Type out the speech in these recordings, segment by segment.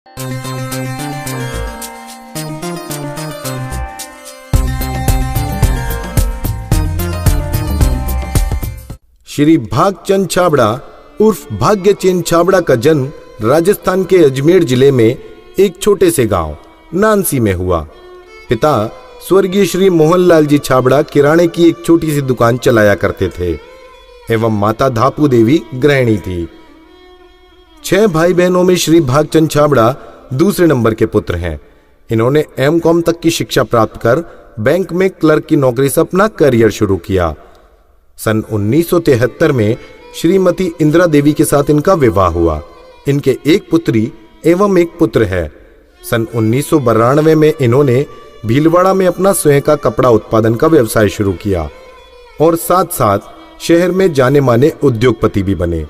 श्री भागचंद छाबड़ा उर्फ भाग्यचंद छाबड़ा का जन्म राजस्थान के अजमेर जिले में एक छोटे से गांव नानसी में हुआ। पिता स्वर्गीय श्री मोहनलाल जी छाबड़ा किराने की एक छोटी सी दुकान चलाया करते थे एवं माता धापू देवी गृहिणी थी। 6 भाई बहनों में श्री भागचंद छाबड़ा दूसरे नंबर के पुत्र हैं। इन्होंने एमकॉम तक की शिक्षा प्राप्त कर बैंक में क्लर्क की नौकरी से अपना करियर शुरू किया। सन 1973 में श्रीमती इंदिरा देवी के साथ इनका विवाह हुआ। इनके एक पुत्री एवं एक पुत्र है। सन 1992 में इन्होंने भीलवाड़ा में अपना स्वयं का कपड़ा उत्पादन का व्यवसाय शुरू किया और साथ साथ शहर में जाने माने उद्योगपति भी बने।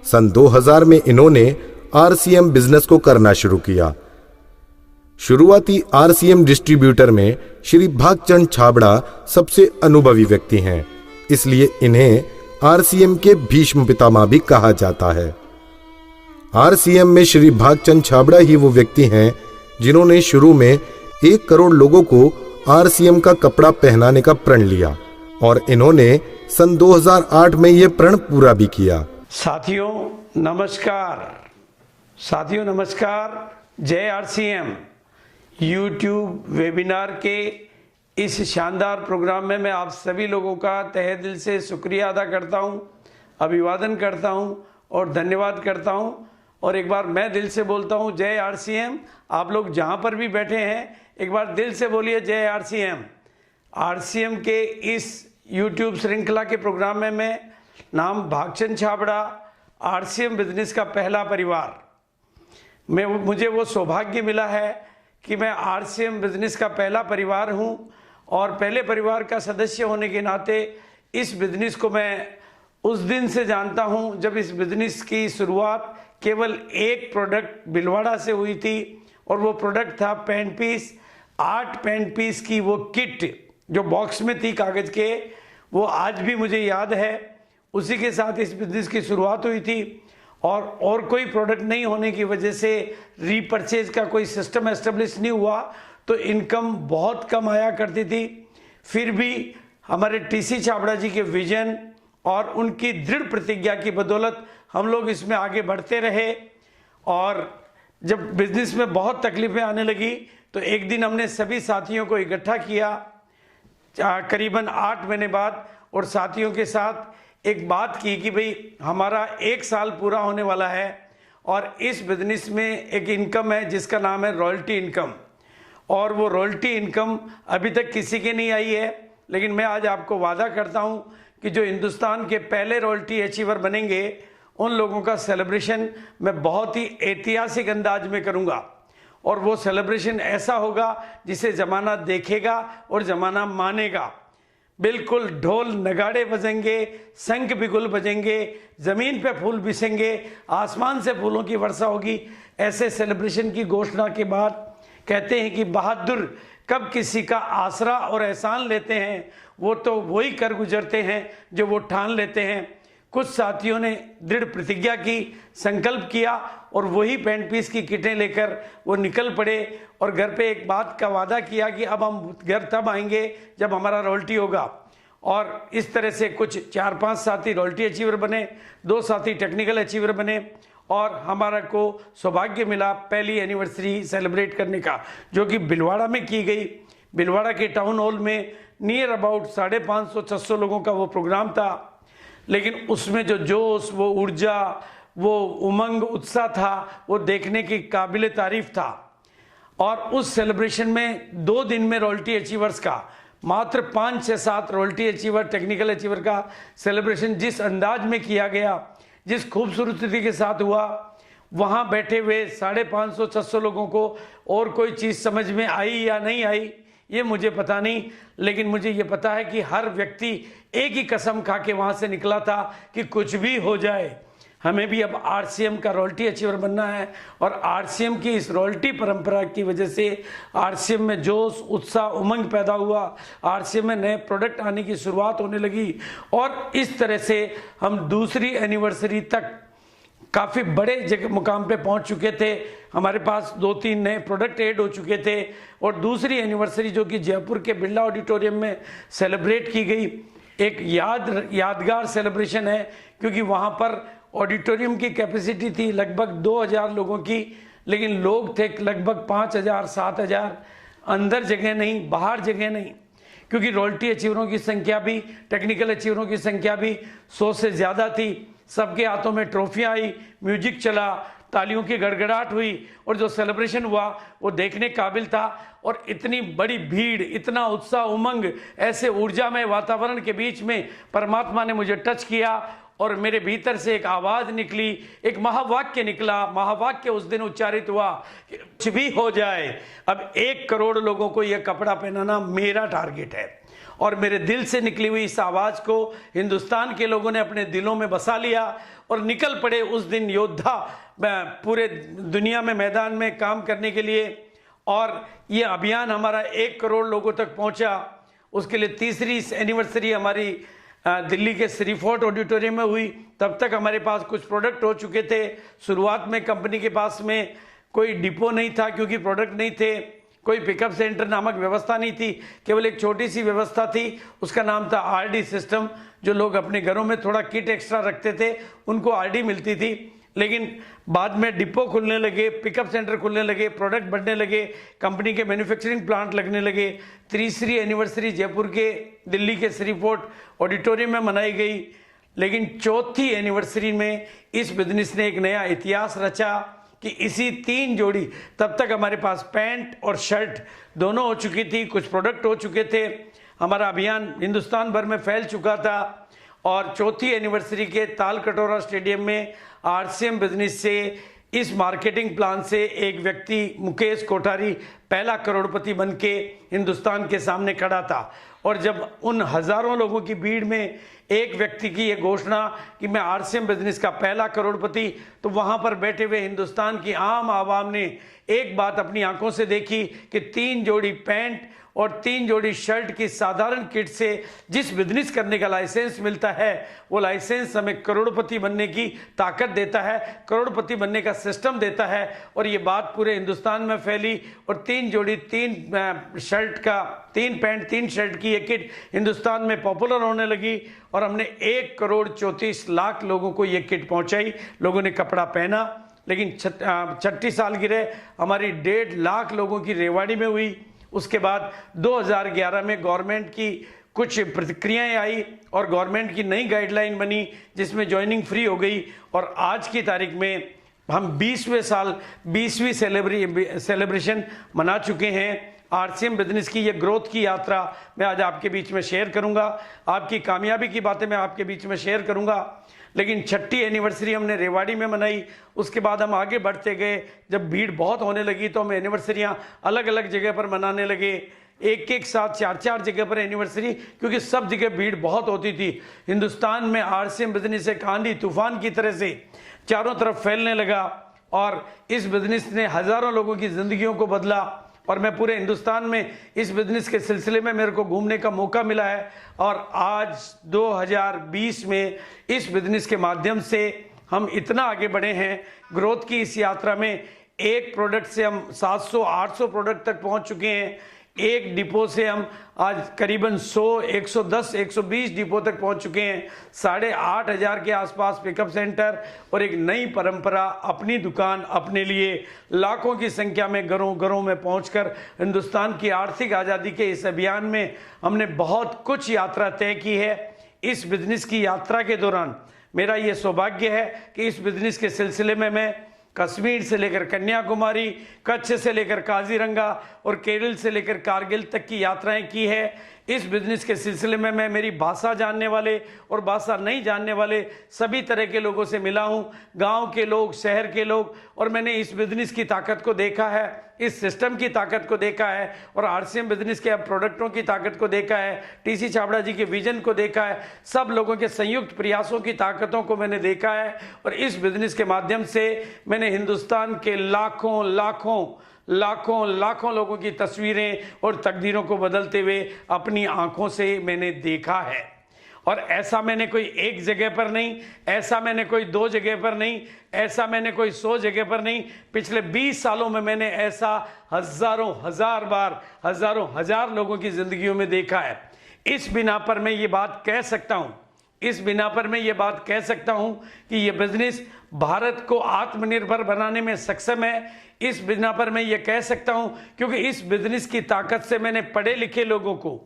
सन 2000 में इन्होंने आरसीएम बिजनेस को करना शुरू किया। शुरुआती आरसीएम डिस्ट्रीब्यूटर में श्री भागचंद छाबड़ा सबसे अनुभवी व्यक्ति हैं, इसलिए इन्हें आरसीएम के भीष्म पितामह भी कहा जाता है। आरसीएम में श्री भागचंद छाबड़ा ही वो व्यक्ति हैं जिन्होंने शुरू में 1 करोड़ लोगों को आरसीएम का कपड़ा पहनाने का प्रण लिया और इन्होंने सन 2008 में यह प्रण पूरा भी किया। साथियों नमस्कार। जय आरसीएम यूट्यूब वेबिनार के इस शानदार प्रोग्राम में मैं आप सभी लोगों का तहे दिल से शुक्रिया अदा करता हूं, अभिवादन करता हूं और धन्यवाद करता हूं। और एक बार मैं दिल से बोलता हूं जय आरसीएम। आप लोग जहां पर भी बैठे हैं एक बार दिल से बोलिए जय आरसीएम। आरसीएम के इस यूट्यूब श्रृंखला के प्रोग्राम में मैं नाम भागचंद छाबड़ा, आरसीएम बिजनेस का पहला परिवार, मुझे वो सौभाग्य मिला है कि मैं आरसीएम बिजनेस का पहला परिवार हूं और पहले परिवार का सदस्य होने के नाते इस बिजनेस को मैं उस दिन से जानता हूं जब इस बिजनेस की शुरुआत केवल एक प्रोडक्ट भिलवाड़ा से हुई थी और वो प्रोडक्ट था पेंट पीस। 8 पेंट पीस की वो किट जो बॉक्स में थी कागज के, वो आज भी मुझे याद है। उसी के साथ इस बिजनेस की शुरुआत हुई थी और कोई प्रोडक्ट नहीं होने की वजह से रीपरचेज का कोई सिस्टम एस्टेब्लिश नहीं हुआ, तो इनकम बहुत कम आया करती थी। फिर भी हमारे टीसी छाबड़ा जी के विजन और उनकी दृढ़ प्रतिज्ञा की बदौलत हम लोग इसमें आगे बढ़ते रहे। और जब बिजनेस में बहुत तकलीफें आने लगी तो एक दिन हमने सभी साथियों को इकट्ठा किया करीबन 8 महीने बाद और साथियों के साथ एक बात की कि भाई हमारा 1 साल पूरा होने वाला है और इस बिजनेस में एक इनकम है जिसका नाम है रॉयल्टी इनकम, और वो रॉयल्टी इनकम अभी तक किसी के नहीं आई है। लेकिन मैं आज आपको वादा करता हूं कि जो हिंदुस्तान के पहले रॉयल्टी अचीवर बनेंगे उन लोगों का सेलिब्रेशन मैं बहुत ही ऐतिहासिक अंदाज में करूंगा और वो सेलिब्रेशन ऐसा होगा जिसे ज़माना देखेगा और ज़माना मानेगा। बिल्कुल ढोल नगाड़े बजेंगे, शंख बिगुल बजेंगे, ज़मीन पे फूल बिसेंगे, आसमान से फूलों की वर्षा होगी। ऐसे सेलिब्रेशन की घोषणा के बाद कहते हैं कि बहादुर कब किसी का आसरा और एहसान लेते हैं, वो तो वही कर गुजरते हैं जो वो ठान लेते हैं। कुछ साथियों ने दृढ़ प्रतिज्ञा की, संकल्प किया और वही पेंट पीस की किटें लेकर वो निकल पड़े और घर पे एक बात का वादा किया कि अब हम घर तब आएंगे जब हमारा रॉयल्टी होगा। और इस तरह से कुछ 4-5 साथी रॉयल्टी अचीवर बने, 2 साथी टेक्निकल अचीवर बने और हमारा को सौभाग्य मिला पहली एनिवर्सरी सेलिब्रेट करने का, जो कि भिलवाड़ा में की गई। भिलवाड़ा के टाउन हॉल में नियर अबाउट 550-600 लोगों का वो प्रोग्राम था। लेकिन उसमें जो जोश, वो ऊर्जा, वो उमंग, उत्साह था, वो देखने की काबिले तारीफ था। और उस सेलिब्रेशन में 2 दिन में रॉयल्टी अचीवर्स का मात्र 5, 6, 7 रॉयल्टी अचीवर, टेक्निकल अचीवर का सेलिब्रेशन जिस अंदाज में किया गया, जिस खूबसूरती के साथ हुआ, वहाँ बैठे हुए 550-600 लोगों को और कोई चीज़ समझ में आई या नहीं आई ये मुझे पता नहीं, लेकिन मुझे ये पता है कि हर व्यक्ति एक ही कसम खा के वहाँ से निकला था कि कुछ भी हो जाए हमें भी अब आरसीएम का रॉयल्टी अचीवर बनना है। और आरसीएम की इस रॉयल्टी परंपरा की वजह से आरसीएम में जोश, उत्साह, उमंग पैदा हुआ। आरसीएम में नए प्रोडक्ट आने की शुरुआत होने लगी और इस तरह से हम दूसरी एनिवर्सरी तक काफ़ी बड़े जगह मुकाम पे पहुंच चुके थे। हमारे पास 2-3 नए प्रोडक्ट ऐड हो चुके थे और दूसरी एनिवर्सरी जो कि जयपुर के बिरला ऑडिटोरियम में सेलिब्रेट की गई, एक यादगार सेलिब्रेशन है, क्योंकि वहाँ पर ऑडिटोरियम की कैपेसिटी थी लगभग 2000 लोगों की, लेकिन लोग थे लगभग 5000-7000। अंदर जगह नहीं, बाहर जगह नहीं, क्योंकि रॉयल्टी अचीवरों की संख्या भी, टेक्निकल अचीवरों की संख्या भी 100 से ज़्यादा थी। सबके हाथों में ट्रॉफियाँ आई, म्यूजिक चला, तालियों की गड़गड़ाहट हुई और जो सेलिब्रेशन हुआ वो देखने काबिल था। और इतनी बड़ी भीड़, इतना उत्साह, उमंग, ऐसे ऊर्जामय वातावरण के बीच में परमात्मा ने मुझे टच किया और मेरे भीतर से एक आवाज़ निकली, एक महावाक्य निकला। महावाक्य उस दिन उच्चारित हुआ कि कुछ भी हो जाए, अब 1 करोड़ लोगों को यह कपड़ा पहनाना मेरा टारगेट है। और मेरे दिल से निकली हुई इस आवाज़ को हिंदुस्तान के लोगों ने अपने दिलों में बसा लिया और निकल पड़े उस दिन योद्धा पूरे दुनिया में मैदान में काम करने के लिए। और ये अभियान हमारा 1 करोड़ लोगों तक पहुंचा। उसके लिए तीसरी एनिवर्सरी हमारी दिल्ली के श्री फोर्ट ऑडिटोरियम में हुई। तब तक हमारे पास कुछ प्रोडक्ट हो चुके थे। शुरुआत में कंपनी के पास में कोई डिपो नहीं था, क्योंकि प्रोडक्ट नहीं थे, कोई पिकअप सेंटर नामक व्यवस्था नहीं थी, केवल एक छोटी सी व्यवस्था थी, उसका नाम था आरडी सिस्टम। जो लोग अपने घरों में थोड़ा किट एक्स्ट्रा रखते थे उनको आरडी मिलती थी। लेकिन बाद में डिपो खुलने लगे, पिकअप सेंटर खुलने लगे, प्रोडक्ट बढ़ने लगे, कंपनी के मैन्युफैक्चरिंग प्लांट लगने लगे। तीसरी एनिवर्सरी जयपुर के दिल्ली के श्री फोर्ट ऑडिटोरियम में मनाई गई। लेकिन चौथी एनिवर्सरी में इस बिजनेस ने एक नया इतिहास रचा कि इसी 3 जोड़ी, तब तक हमारे पास पैंट और शर्ट दोनों हो चुकी थी, कुछ प्रोडक्ट हो चुके थे, हमारा अभियान हिंदुस्तान भर में फैल चुका था। और चौथी एनिवर्सरी के ताल कटोरा स्टेडियम में आरसीएम बिजनेस से, इस मार्केटिंग प्लान से एक व्यक्ति मुकेश कोठारी पहला करोड़पति बन के हिंदुस्तान के सामने खड़ा था। और जब उन हजारों लोगों की भीड़ में एक व्यक्ति की ये घोषणा कि मैं आरसीएम बिजनेस का पहला करोड़पति, तो वहां पर बैठे हुए हिंदुस्तान की आम आवाम ने एक बात अपनी आंखों से देखी कि 3 जोड़ी पैंट और 3 जोड़ी शर्ट की साधारण किट से जिस बिजनेस करने का लाइसेंस मिलता है, वो लाइसेंस हमें करोड़पति बनने की ताकत देता है, करोड़पति बनने का सिस्टम देता है। और ये बात पूरे हिंदुस्तान में फैली और 3 जोड़ी 3 शर्ट का, 3 पैंट 3 शर्ट की ये किट हिंदुस्तान में पॉपुलर होने लगी। और हमने 1,34,00,000 लोगों को ये किट पहुंचाई, लोगों ने कपड़ा पहना। लेकिन छठी सालगिरह हमारी 1.5 लाख लोगों की रेवाड़ी में हुई। उसके बाद 2011 में गवर्नमेंट की कुछ प्रतिक्रियाएं आई और गवर्नमेंट की नई गाइडलाइन बनी जिसमें ज्वाइनिंग फ्री हो गई। और आज की तारीख में हम 20वें साल 20वीं सेलिब्रेशन मना चुके हैं। आरसीएम बिजनेस की ये ग्रोथ की यात्रा मैं आज आपके बीच में शेयर करूंगा, आपकी कामयाबी की बातें मैं आपके बीच में शेयर करूंगा। लेकिन छठी एनिवर्सरी हमने रेवाड़ी में मनाई। उसके बाद हम आगे बढ़ते गए, जब भीड़ बहुत होने लगी तो हम एनिवर्सरियां अलग अलग जगह पर मनाने लगे, एक साथ 4 जगह पर एनिवर्सरी, क्योंकि सब जगह भीड़ बहुत होती थी। हिंदुस्तान में आरसीएम बिजनेस एक आंधी तूफान की तरह से चारों तरफ फैलने लगा और इस बिजनेस ने हजारों लोगों की जिंदगियों को बदला। और मैं पूरे हिंदुस्तान में इस बिजनेस के सिलसिले में मेरे को घूमने का मौका मिला है। और आज 2020 में इस बिजनेस के माध्यम से हम इतना आगे बढ़े हैं ग्रोथ की इस यात्रा में। एक प्रोडक्ट से हम 700-800 प्रोडक्ट तक पहुंच चुके हैं। एक डिपो से हम आज करीबन 100, 110, 120 डिपो तक पहुंच चुके हैं। 8,500 के आसपास पिकअप सेंटर और एक नई परंपरा, अपनी दुकान अपने लिए, लाखों की संख्या में घरों घरों में पहुंचकर हिंदुस्तान की आर्थिक आज़ादी के इस अभियान में हमने बहुत कुछ यात्रा तय की है। इस बिजनेस की यात्रा के दौरान मेरा ये सौभाग्य है कि इस बिजनेस के सिलसिले में मैं कश्मीर से लेकर कन्याकुमारी, कच्छ से लेकर काजीरंगा और केरल से लेकर कारगिल तक की यात्राएं की है। इस बिजनेस के सिलसिले में मैं मेरी भाषा जानने वाले और भाषा नहीं जानने वाले सभी तरह के लोगों से मिला हूं, गांव के लोग, शहर के लोग, और मैंने इस बिजनेस की ताकत को देखा है, इस सिस्टम की ताकत को देखा है और आरसीएम बिजनेस के प्रोडक्टों की ताकत को देखा है, टीसी छाबड़ा जी के विजन को देखा है, सब लोगों के संयुक्त प्रयासों की ताकतों को मैंने देखा है। और इस बिजनेस के माध्यम से मैंने हिंदुस्तान के लाखों लाखों लाखों लाखों लोगों की तस्वीरें और तकदीरों को बदलते हुए अपनी आंखों से मैंने देखा है। और ऐसा मैंने कोई एक जगह पर नहीं, ऐसा मैंने कोई 2 जगह पर नहीं, ऐसा मैंने कोई 100 जगह पर नहीं, पिछले 20 सालों में मैंने ऐसा हजारों हजार बार, हजारों हजार लोगों की जिंदगियों में देखा है। इस बिना पर मैं ये बात कह सकता हूं, इस बिना पर मैं ये बात कह सकता हूं कि ये बिजनेस भारत को आत्मनिर्भर बनाने में सक्षम है। इस बिना पर मैं ये कह सकता हूं क्योंकि इस बिजनेस की ताकत से मैंने पढ़े लिखे लोगों को,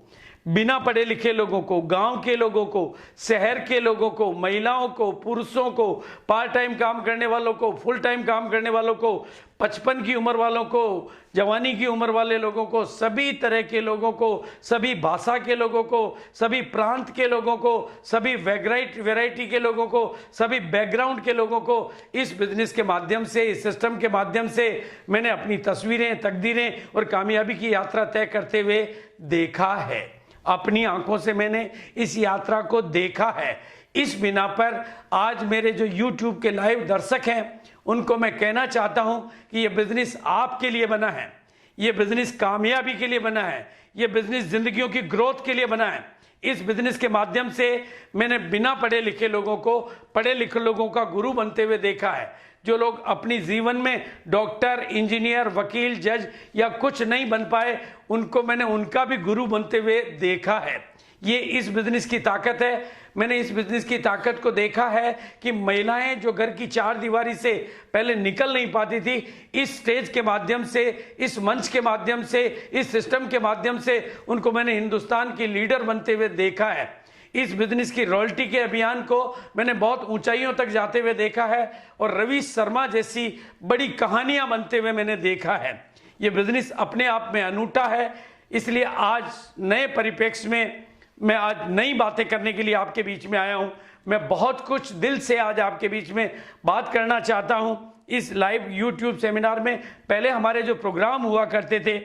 बिना पढ़े लिखे लोगों को, गांव के लोगों को, शहर के लोगों को, महिलाओं को, पुरुषों को, पार्ट टाइम काम करने वालों को, फुल टाइम काम करने वालों को, 55 की उम्र वालों को, जवानी की उम्र वाले लोगों को, सभी तरह के लोगों को, सभी भाषा के लोगों को, सभी प्रांत के लोगों को, सभी वैरायटी के लोगों को, सभी बैकग्राउंड के लोगों को इस बिजनेस के माध्यम से, इस सिस्टम के माध्यम से मैंने अपनी तस्वीरें, तकदीरें और कामयाबी की यात्रा तय करते हुए देखा है। अपनी आंखों से मैंने इस यात्रा को देखा है। इस बिना पर आज मेरे जो YouTube के लाइव दर्शक हैं उनको मैं कहना चाहता हूं कि यह बिजनेस आपके लिए बना है, यह बिजनेस कामयाबी के लिए बना है, यह बिजनेस जिंदगियों की ग्रोथ के लिए बना है। इस बिजनेस के माध्यम से मैंने बिना पढ़े लिखे लोगों को पढ़े लिखे लोगों का गुरु बनते हुए देखा है। जो लोग अपनी जीवन में डॉक्टर, इंजीनियर, वकील, जज या कुछ नहीं बन पाए, उनको मैंने उनका भी गुरु बनते हुए देखा है। ये इस बिजनेस की ताकत है। मैंने इस बिजनेस की ताकत को देखा है कि महिलाएं जो घर की 4 दीवारी से पहले निकल नहीं पाती थी, इस स्टेज के माध्यम से, इस मंच के माध्यम से, इस सिस्टम के माध्यम से उनको मैंने हिंदुस्तान की लीडर बनते हुए देखा है। इस बिजनेस की रॉयल्टी के अभियान को मैंने बहुत ऊंचाइयों तक जाते हुए देखा है और रवि शर्मा जैसी बड़ी कहानियां बनते हुए मैंने देखा है। यह बिजनेस अपने आप में अनूठा है, इसलिए आज नए परिप्रेक्ष्य में मैं आज नई बातें करने के लिए आपके बीच में आया हूं। मैं बहुत कुछ दिल से आज आपके बीच में बात करना चाहता हूं। इस लाइव YouTube सेमिनार में पहले हमारे जो प्रोग्राम हुआ करते थे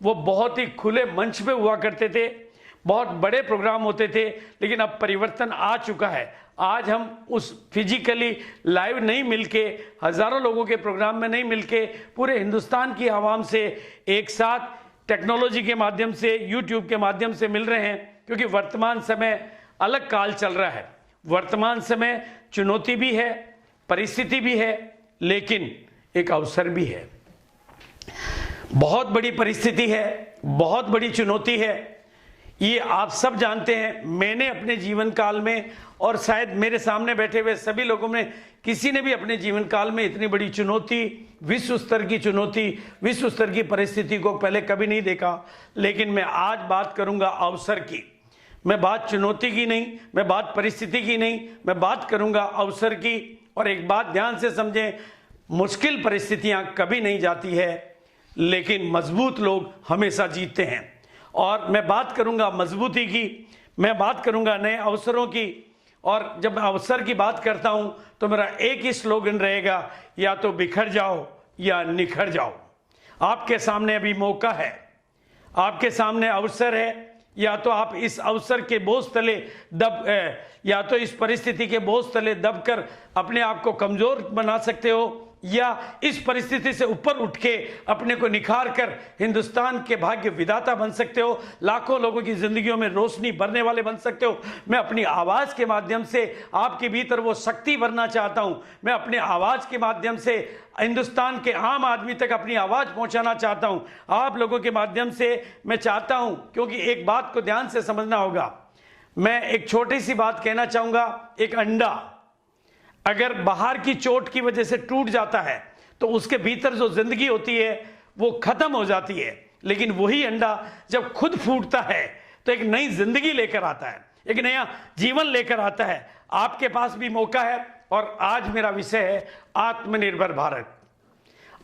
वो बहुत ही खुले मंच पे हुआ करते थे, बहुत बड़े प्रोग्राम होते थे, लेकिन अब परिवर्तन आ चुका है। आज हम उस फिजिकली लाइव नहीं मिलके, हजारों लोगों के प्रोग्राम में नहीं मिलके, पूरे हिंदुस्तान की आवाम से एक साथ टेक्नोलॉजी के माध्यम से, YouTube के माध्यम से मिल रहे हैं, क्योंकि वर्तमान समय अलग काल चल रहा है। वर्तमान समय चुनौती भी है, परिस्थिति भी है, लेकिन एक अवसर भी है। बहुत बड़ी परिस्थिति है, बहुत बड़ी चुनौती है, ये आप सब जानते हैं। मैंने अपने जीवन काल में और शायद मेरे सामने बैठे हुए सभी लोगों में किसी ने भी अपने जीवन काल में इतनी बड़ी चुनौती, विश्व स्तर की चुनौती, विश्व स्तर की परिस्थिति को पहले कभी नहीं देखा। लेकिन मैं आज बात करूंगा अवसर की। मैं बात चुनौती की नहीं, मैं बात परिस्थिति की नहीं, मैं बात करूंगा अवसर की। और एक बात ध्यान से समझें, मुश्किल परिस्थितियां कभी नहीं जाती है, लेकिन मजबूत लोग हमेशा जीतते हैं। और मैं बात करूंगा मजबूती की, मैं बात करूंगा नए अवसरों की। और जब मैं अवसर की बात करता हूं तो मेरा एक ही स्लोगन रहेगा, या तो बिखर जाओ या निखर जाओ। आपके सामने अभी मौका है, आपके सामने अवसर है। या तो आप इस अवसर के बोझ तले या तो इस परिस्थिति के बोझ तले दबकर अपने आप को कमजोर बना सकते हो, या इस परिस्थिति से ऊपर उठ के अपने को निखार कर हिंदुस्तान के भाग्य विधाता बन सकते हो, लाखों लोगों की जिंदगियों में रोशनी भरने वाले बन सकते हो। मैं अपनी आवाज के माध्यम से आपके भीतर वो शक्ति भरना चाहता हूं। मैं अपने आवाज के माध्यम से हिंदुस्तान के आम आदमी तक अपनी आवाज पहुंचाना चाहता हूं। आप लोगों के माध्यम से मैं चाहता हूं, क्योंकि एक बात को ध्यान से समझना होगा। मैं एक छोटी सी बात कहना चाहूंगा। एक अंडा अगर बाहर की चोट की वजह से टूट जाता है तो उसके भीतर जो जिंदगी होती है वो खत्म हो जाती है, लेकिन वही अंडा जब खुद फूटता है तो एक नई जिंदगी लेकर आता है, एक नया जीवन लेकर आता है। आपके पास भी मौका है। और आज मेरा विषय है आत्मनिर्भर भारत।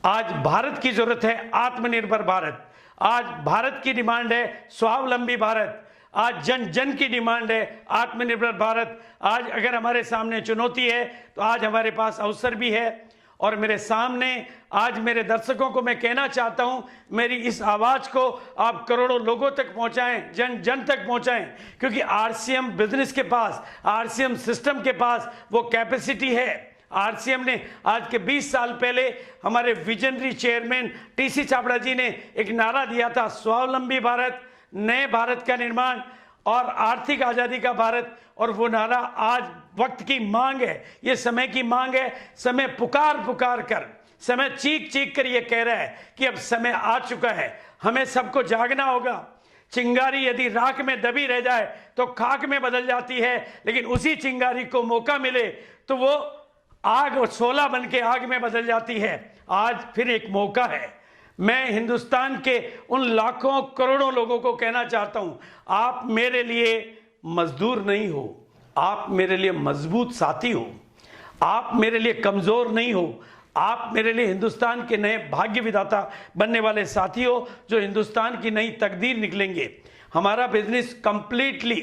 आज भारत की जरूरत है आत्मनिर्भर भारत। आज भारत की डिमांड है स्वावलंबी भारत। आज जन जन की डिमांड है आत्मनिर्भर भारत। आज अगर हमारे सामने चुनौती है तो आज हमारे पास अवसर भी है। और मेरे सामने आज मेरे दर्शकों को मैं कहना चाहता हूं, मेरी इस आवाज को आप करोड़ों लोगों तक पहुंचाएं, जन जन तक पहुंचाएं, क्योंकि आरसीएम बिजनेस के पास, आरसीएम सिस्टम के पास वो कैपेसिटी है। आरसीएम ने आज के 20 साल पहले हमारे विजनरी चेयरमैन टीसी छाबड़ा जी ने एक नारा दिया था, स्वावलंबी भारत, नए भारत का निर्माण। और आर्थिक आज़ादी का भारत, और वो नारा आज वक्त की मांग है, ये समय की मांग है। समय पुकार पुकार कर, समय चीख चीख कर ये कह रहा है कि अब समय आ चुका है, हमें सबको जागना होगा। चिंगारी यदि राख में दबी रह जाए तो खाक में बदल जाती है, लेकिन उसी चिंगारी को मौका मिले तो वो आग और शोला बन के आग में बदल जाती है। आज फिर एक मौका है। मैं हिंदुस्तान के उन लाखों करोड़ों लोगों को कहना चाहता हूं, आप मेरे लिए मजदूर नहीं हो, आप मेरे लिए मजबूत साथी हो। आप मेरे लिए कमजोर नहीं हो, आप मेरे लिए हिंदुस्तान के नए भाग्य विधाता बनने वाले साथी हो, जो हिंदुस्तान की नई तकदीर निकलेंगे। हमारा बिजनेस कंप्लीटली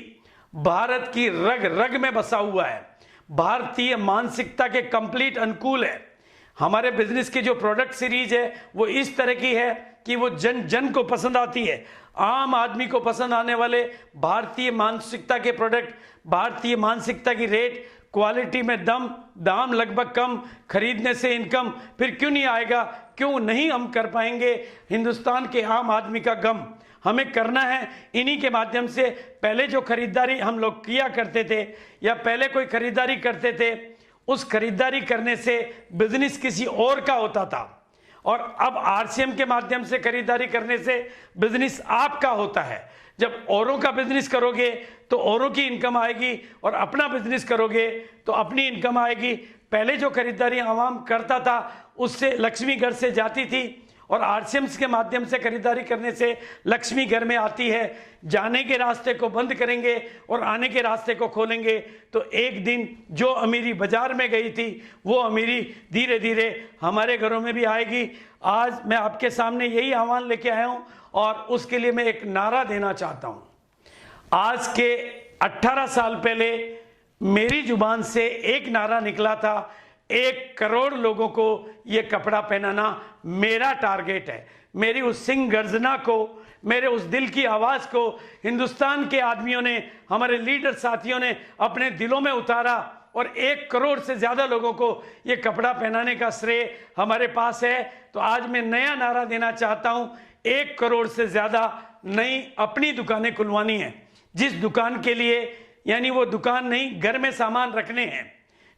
भारत की रग रग में बसा हुआ है, भारतीय मानसिकता के कंप्लीट अनुकूल है। हमारे बिजनेस की जो प्रोडक्ट सीरीज है वो इस तरह की है कि वो जन जन को पसंद आती है। आम आदमी को पसंद आने वाले भारतीय मानसिकता के प्रोडक्ट, भारतीय मानसिकता की रेट, क्वालिटी में दम, दाम लगभग कम, खरीदने से इनकम, फिर क्यों नहीं आएगा, क्यों नहीं हम कर पाएंगे हिंदुस्तान के आम आदमी का गम हमें करना है। इन्हीं के माध्यम से पहले जो खरीदारी हम लोग किया करते थे या पहले कोई खरीदारी करते थे, उस खरीदारी करने से बिजनेस किसी और का होता था, और अब आरसीएम के माध्यम से खरीदारी करने से बिजनेस आपका होता है। जब औरों का बिजनेस करोगे तो औरों की इनकम आएगी, और अपना बिजनेस करोगे तो अपनी इनकम आएगी। पहले जो खरीदारी आवाम करता था उससे लक्ष्मी घर से जाती थी, और आरसीएम्स के माध्यम से खरीदारी करने से लक्ष्मी घर में आती है। जाने के रास्ते को बंद करेंगे और आने के रास्ते को खोलेंगे तो एक दिन जो अमीरी बाजार में गई थी वो अमीरी धीरे धीरे हमारे घरों में भी आएगी। आज मैं आपके सामने यही आह्वान लेके आया हूं, और उसके लिए मैं एक नारा देना चाहता हूं। आज के 18 साल पहले मेरी जुबान से एक नारा निकला था, 1 करोड़ लोगों को ये कपड़ा पहनाना मेरा टारगेट है। मेरी उस सिंह गर्जना को, मेरे उस दिल की आवाज को हिंदुस्तान के आदमियों ने, हमारे लीडर साथियों ने अपने दिलों में उतारा, और 1 करोड़ से ज्यादा लोगों को ये कपड़ा पहनाने का श्रेय हमारे पास है। तो आज मैं नया नारा देना चाहता हूं, 1 करोड़ से ज्यादा नई अपनी दुकानें खुलवानी है। जिस दुकान के लिए, यानी वो दुकान नहीं, घर में सामान रखने हैं।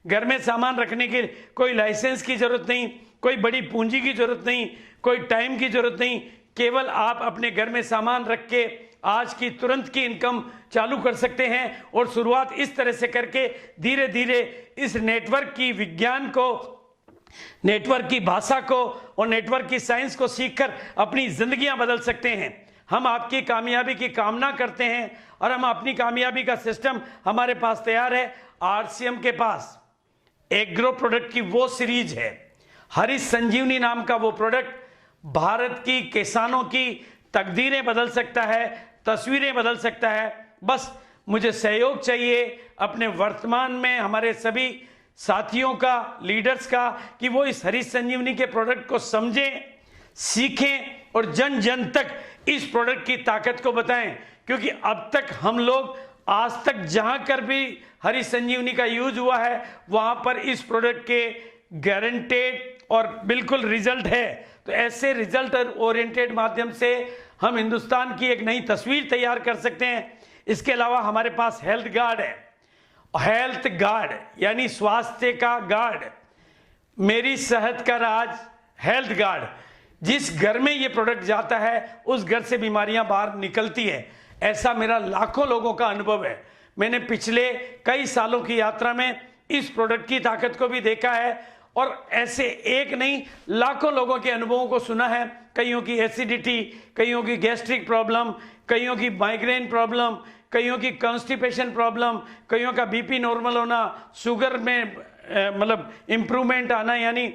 घर में सामान रखने के कोई लाइसेंस की जरूरत नहीं, कोई बड़ी पूंजी की जरूरत नहीं, कोई टाइम की जरूरत नहीं। केवल आप अपने घर में सामान रख के आज की तुरंत की इनकम चालू कर सकते हैं, और शुरुआत इस तरह से करके धीरे धीरे इस नेटवर्क की विज्ञान को, नेटवर्क की भाषा को और नेटवर्क की साइंस को सीखकर अपनी जिंदगियां बदल सकते हैं। हम आपकी कामयाबी की कामना करते हैं, और हम अपनी कामयाबी का सिस्टम हमारे पास तैयार है। आरसीएम के पास एग्रो प्रोडक्ट की वो सीरीज है, हरी संजीवनी नाम का वो प्रोडक्ट भारत की किसानों की तकदीरें बदल सकता है, तस्वीरें बदल सकता है। बस मुझे सहयोग चाहिए अपने वर्तमान में हमारे सभी साथियों का, लीडर्स का, कि वो इस हरी संजीवनी के प्रोडक्ट को समझें, सीखें और जन जन तक इस प्रोडक्ट की ताकत को बताएं। क्योंकि अब तक हम लोग, आज तक जहां कर भी हरी संजीवनी का यूज हुआ है वहां पर इस प्रोडक्ट के गारंटेड और बिल्कुल रिजल्ट है। तो ऐसे रिजल्ट ओरिएंटेड माध्यम से हम हिंदुस्तान की एक नई तस्वीर तैयार कर सकते हैं। इसके अलावा हमारे पास हेल्थ गार्ड है, हेल्थ गार्ड यानी स्वास्थ्य का गार्ड, मेरी सेहत का राज हेल्थ गार्ड। जिस घर में ये प्रोडक्ट जाता है उस घर से बीमारियां बाहर निकलती है। ऐसा मेरा लाखों लोगों का अनुभव है। मैंने पिछले कई सालों की यात्रा में इस प्रोडक्ट की ताकत को भी देखा है, और ऐसे एक नहीं लाखों लोगों के अनुभवों को सुना है। कईयों की एसिडिटी, कईयों की गैस्ट्रिक प्रॉब्लम, कईयों की माइग्रेन प्रॉब्लम, कईयों की कॉन्स्टिपेशन प्रॉब्लम, कईयों का बीपी नॉर्मल होना, शुगर में मतलब इम्प्रूवमेंट आना, यानी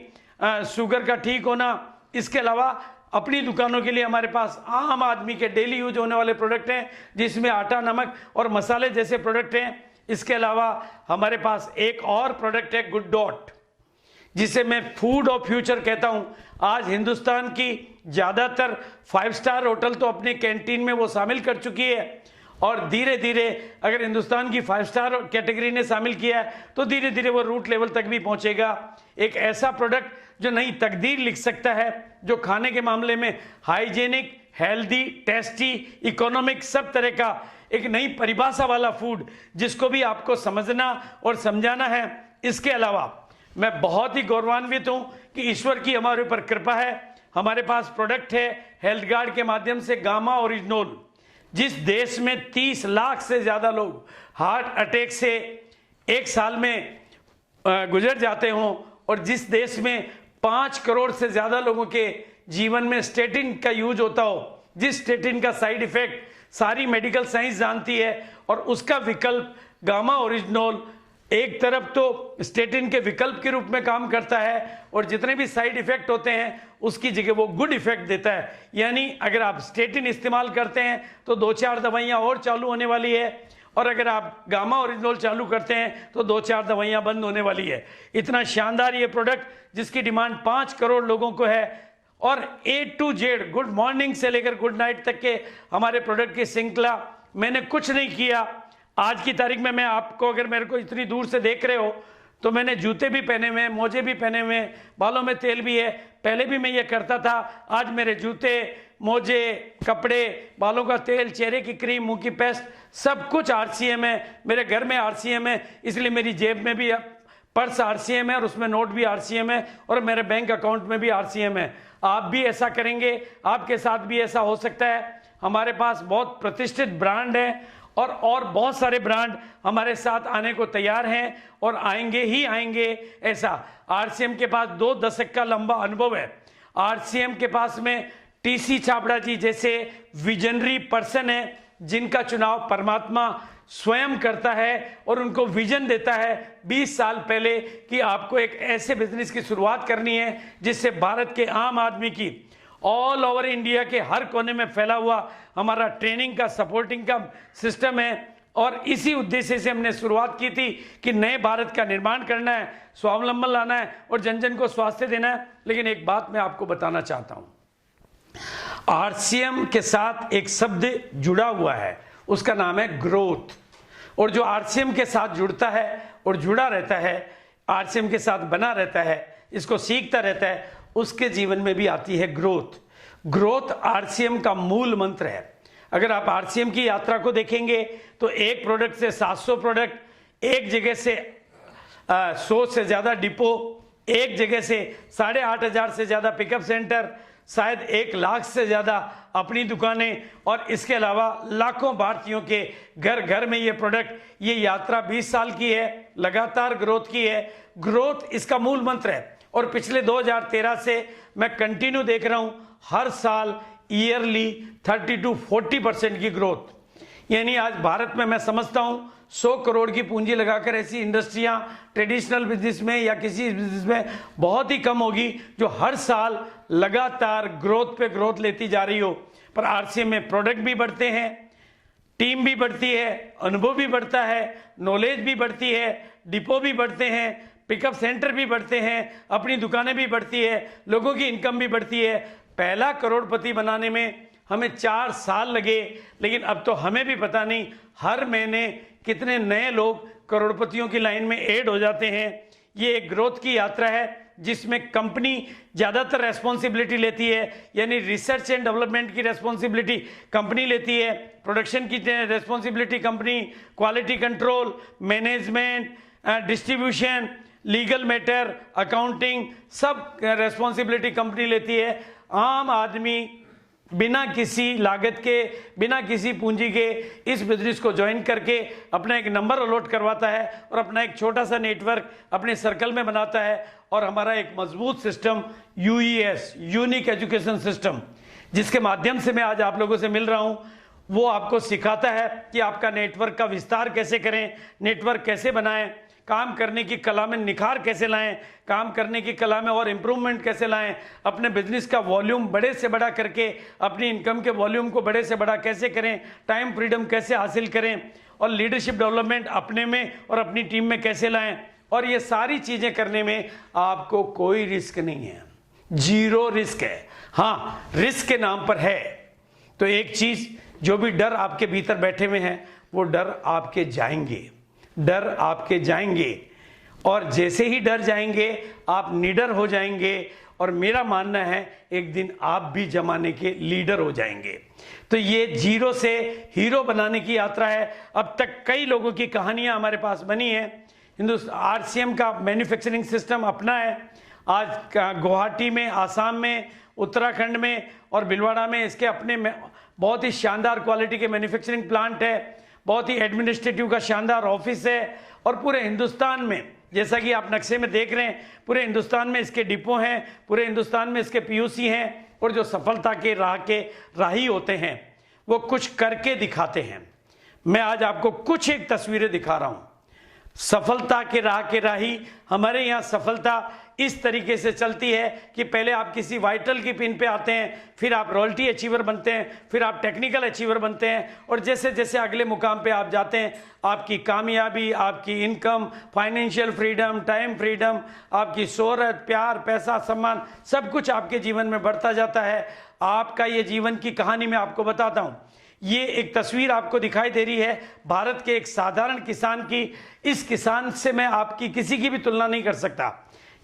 शुगर का ठीक होना। इसके अलावा अपनी दुकानों के लिए हमारे पास आम आदमी के डेली यूज होने वाले प्रोडक्ट हैं, जिसमें आटा, नमक और मसाले जैसे प्रोडक्ट हैं। इसके अलावा हमारे पास एक और प्रोडक्ट है गुड डॉट, जिसे मैं फूड ऑफ फ्यूचर कहता हूं। आज हिंदुस्तान की ज्यादातर 5 स्टार होटल तो अपने कैंटीन में वो शामिल कर चुकी है, और धीरे धीरे अगर हिंदुस्तान की 5 स्टार कैटेगरी ने शामिल किया है तो धीरे धीरे वो रूट लेवल तक भी पहुंचेगा। एक ऐसा प्रोडक्ट जो नई तकदीर लिख सकता है, जो खाने के मामले में हाइजेनिक, हेल्दी, टेस्टी, इकोनॉमिक सब तरह का एक नई परिभाषा वाला फूड जिसको भी आपको समझना और समझाना है। इसके अलावा मैं बहुत ही गौरवान्वित हूं कि ईश्वर की हमारे ऊपर कृपा है। हमारे पास प्रोडक्ट है हेल्थ गार्ड के माध्यम से गामा ओरिजिनोल। जिस देश में 30 लाख से ज्यादा लोग हार्ट अटैक से एक साल में गुजर जाते हों और जिस देश में 5 करोड़ से ज्यादा लोगों के जीवन में स्टेटिन का यूज होता हो, जिस स्टेटिन का साइड इफेक्ट सारी मेडिकल साइंस जानती है, और उसका विकल्प गामा ओरिजिनोल एक तरफ तो स्टेटिन के विकल्प के रूप में काम करता है और जितने भी साइड इफेक्ट होते हैं उसकी जगह वो गुड इफेक्ट देता है। यानी अगर आप स्टेटिन इस्तेमाल करते हैं तो 2-4 दवाइयां और चालू होने वाली है, और अगर आप गामा ओरिजिनोल चालू करते हैं तो 2-4 दवाइयां बंद होने वाली है। इतना शानदार ये प्रोडक्ट जिसकी डिमांड 5 करोड़ लोगों को है, और A to Z good morning से लेकर गुड नाइट तक के हमारे प्रोडक्ट की श्रृंखला। मैंने कुछ नहीं किया। आज की तारीख में मैं आपको, अगर मेरे को इतनी दूर से देख रहे हो तो मैंने जूते भी पहने हुए, मोजे भी पहने हुए, बालों में तेल भी है। पहले भी मैं ये करता था। आज मेरे जूते, मोजे, कपड़े, बालों का तेल, चेहरे की क्रीम, मुंह की पेस्ट, सब कुछ RCM है। मेरे घर में RCM है, इसलिए मेरी जेब में भी पर्स RCM है और उसमें नोट भी RCM है, और मेरे बैंक अकाउंट में भी RCM है। आप भी ऐसा करेंगे, आपके साथ भी ऐसा हो सकता है। हमारे पास बहुत प्रतिष्ठित ब्रांड है और बहुत सारे ब्रांड हमारे साथ आने को तैयार हैं और आएंगे ही आएंगे। ऐसा RCM के पास 2 दशक का लंबा अनुभव है। RCM के पास में TC छाबड़ा जी जैसे विजनरी पर्सन है जिनका चुनाव परमात्मा स्वयं करता है और उनको विजन देता है 20 साल पहले कि आपको एक ऐसे बिजनेस की शुरुआत करनी है जिससे भारत के आम आदमी की ऑल ओवर इंडिया के हर कोने में फैला हुआ हमारा ट्रेनिंग का, सपोर्टिंग का सिस्टम है। और इसी उद्देश्य से हमने शुरुआत की थी कि नए भारत का निर्माण करना है, स्वावलंबन लाना है और जन जन को स्वास्थ्य देना है। लेकिन एक बात मैं आपको बताना चाहता हूं, RCM के साथ एक शब्द जुड़ा हुआ है, उसका नाम है ग्रोथ। और जो RCM के साथ जुड़ता है और जुड़ा रहता है, RCM के साथ बना रहता है, इसको सीखता रहता है, उसके जीवन में भी आती है ग्रोथ। ग्रोथ RCM का मूल मंत्र है। अगर आप RCM की यात्रा को देखेंगे तो एक प्रोडक्ट से 700 प्रोडक्ट, एक जगह से 100 से ज्यादा डिपो, एक जगह से 8,500 से ज्यादा पिकअप सेंटर, शायद 1 लाख से ज्यादा अपनी दुकानें, और इसके अलावा लाखों भारतीयों के घर घर में ये प्रोडक्ट, ये यात्रा 20 साल की है, लगातार ग्रोथ की है। ग्रोथ इसका मूल मंत्र है और पिछले 2013 से मैं कंटिन्यू देख रहा हूं हर साल ईयरली 30 to 40% की ग्रोथ। यानी आज भारत में मैं समझता हूं 100 करोड़ की पूंजी लगाकर ऐसी इंडस्ट्रियां ट्रेडिशनल बिजनेस में या किसी बिजनेस में बहुत ही कम होगी जो हर साल लगातार ग्रोथ पे ग्रोथ लेती जा रही हो। पर RCM में प्रोडक्ट भी बढ़ते हैं, टीम भी बढ़ती है, अनुभव भी बढ़ता है, नॉलेज भी बढ़ती है, डिपो भी बढ़ते हैं, पिकअप सेंटर भी बढ़ते हैं, अपनी दुकानें भी बढ़ती है, लोगों की इनकम भी बढ़ती है। पहला करोड़पति बनाने में हमें 4 साल लगे, लेकिन अब तो हमें भी पता नहीं हर महीने कितने नए लोग करोड़पतियों की लाइन में ऐड हो जाते हैं। ये एक ग्रोथ की यात्रा है जिसमें कंपनी ज्यादातर रेस्पॉन्सिबिलिटी लेती है, यानी रिसर्च एंड डेवलपमेंट की रेस्पॉन्सिबिलिटी कंपनी लेती है, प्रोडक्शन की responsibility company, quality control, management, distribution, legal matter, accounting, सब रेस्पॉन्सिबिलिटी कंपनी लेती है। आम आदमी बिना किसी लागत के, बिना किसी पूंजी के इस बिजनेस को ज्वाइन करके अपना एक नंबर अलॉट करवाता है और अपना एक छोटा सा नेटवर्क अपने सर्कल में बनाता है। और हमारा एक मजबूत system UES, unique education system, जिसके माध्यम से मैं आज आप लोगों से मिल रहा हूं, वो आपको सिखाता है कि आपका नेटवर्क का विस्तार कैसे करें, नेटवर्क कैसे बनाएं, काम करने की कला में निखार कैसे लाएं, काम करने की कला में और इम्प्रूवमेंट कैसे लाएं, अपने बिजनेस का वॉल्यूम बड़े से बड़ा करके अपनी इनकम के वॉल्यूम को बड़े से बड़ा कैसे करें, टाइम फ्रीडम कैसे हासिल करें, और लीडरशिप डेवलपमेंट अपने में और अपनी टीम में कैसे लाएं। और ये सारी चीजें करने में आपको कोई रिस्क नहीं है, 0 रिस्क है। हाँ, रिस्क के नाम पर है तो एक चीज, जो भी डर आपके भीतर बैठे हुए हैं वो डर आपके जाएंगे, डर आपके जाएंगे, और जैसे ही डर जाएंगे आप निडर हो जाएंगे और मेरा मानना है एक दिन आप भी जमाने के लीडर हो जाएंगे। तो ये जीरो से हीरो बनाने की यात्रा है। अब तक कई लोगों की कहानियां हमारे पास बनी है। हिंदुस्तान आरसीएम का मैन्युफैक्चरिंग सिस्टम अपना है। आज गुवाहाटी में, आसाम में, उत्तराखंड में और भिलवाड़ा में इसके अपने बहुत ही शानदार क्वालिटी के मैन्युफैक्चरिंग प्लांट है, बहुत ही एडमिनिस्ट्रेटिव का शानदार ऑफिस है। और पूरे हिंदुस्तान में, जैसा कि आप नक्शे में देख रहे हैं, पूरे हिंदुस्तान में इसके डिपो हैं, पूरे हिंदुस्तान में इसके पीयूसी हैं। और जो सफलता के राही होते हैं वो कुछ करके दिखाते हैं। मैं आज आपको कुछ एक तस्वीरें दिखा रहा हूं। सफलता के राही, हमारे यहाँ सफलता इस तरीके से चलती है कि पहले आप किसी वाइटल की पिन पे आते हैं, फिर आप रॉयल्टी अचीवर बनते हैं, फिर आप टेक्निकल अचीवर बनते हैं, और जैसे जैसे अगले मुकाम पे आप जाते हैं आपकी कामयाबी, आपकी income, financial freedom, time freedom, आपकी शोहरत, प्यार, पैसा, सम्मान, सब कुछ आपके जीवन में बढ़ता जाता है। आपका ये जीवन की कहानी मैं आपको बताता हूँ। ये एक तस्वीर आपको दिखाई दे रही है भारत के एक साधारण किसान की। इस किसान से मैं आपकी किसी की भी तुलना नहीं कर सकता।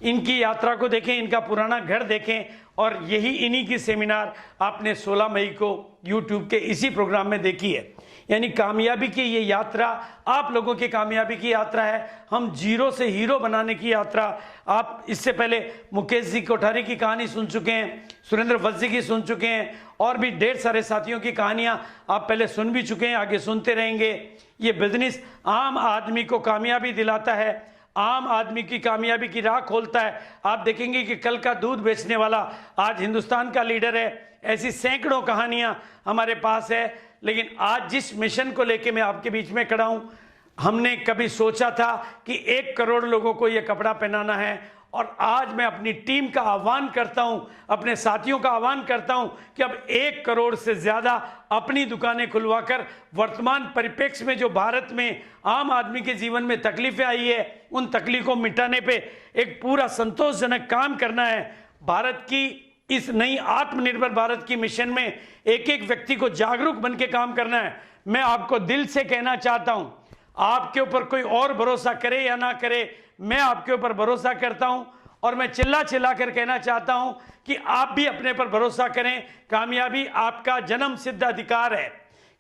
इनकी यात्रा को देखें, इनका पुराना घर देखें, और यही इन्हीं की सेमिनार आपने 16 मई को YouTube के इसी प्रोग्राम में देखी है। यानी कामयाबी की ये यात्रा आप लोगों की कामयाबी की यात्रा है, हम जीरो से हीरो बनाने की यात्रा। आप इससे पहले मुकेश जी कोठारी की कहानी सुन चुके हैं, सुरेंद्र वत्स जी की सुन चुके हैं, और भी ढेर सारे साथियों की कहानियां आप पहले सुन भी चुके हैं, आगे सुनते रहेंगे। ये बिजनेस आम आदमी को कामयाबी दिलाता है, आम आदमी की कामयाबी की राह खोलता है। आप देखेंगे कि कल का दूध बेचने वाला आज हिंदुस्तान का लीडर है। ऐसी सैकड़ों कहानियां हमारे पास है। लेकिन आज जिस मिशन को लेके मैं आपके बीच में खड़ा हूं, हमने कभी सोचा था कि 1 करोड़ लोगों को यह कपड़ा पहनाना है, और आज मैं अपनी टीम का आह्वान करता हूं, अपने साथियों का आह्वान करता हूं कि अब 1 करोड़ से ज्यादा अपनी दुकानें खुलवाकर वर्तमान परिप्रेक्ष्य में जो भारत में आम आदमी के जीवन में तकलीफें आई है, उन तकलीफों को मिटाने पे एक पूरा संतोषजनक काम करना है। भारत की इस नई आत्मनिर्भर भारत की मिशन में एक एक व्यक्ति को जागरूक बन के काम करना है। मैं आपको दिल से कहना चाहता हूं, आपके ऊपर कोई और भरोसा करे या ना करे, मैं आपके ऊपर भरोसा करता हूं, और मैं चिल्ला चिल्ला कर कहना चाहता हूं कि आप भी अपने पर भरोसा करें। कामयाबी आपका जन्म सिद्ध अधिकार है,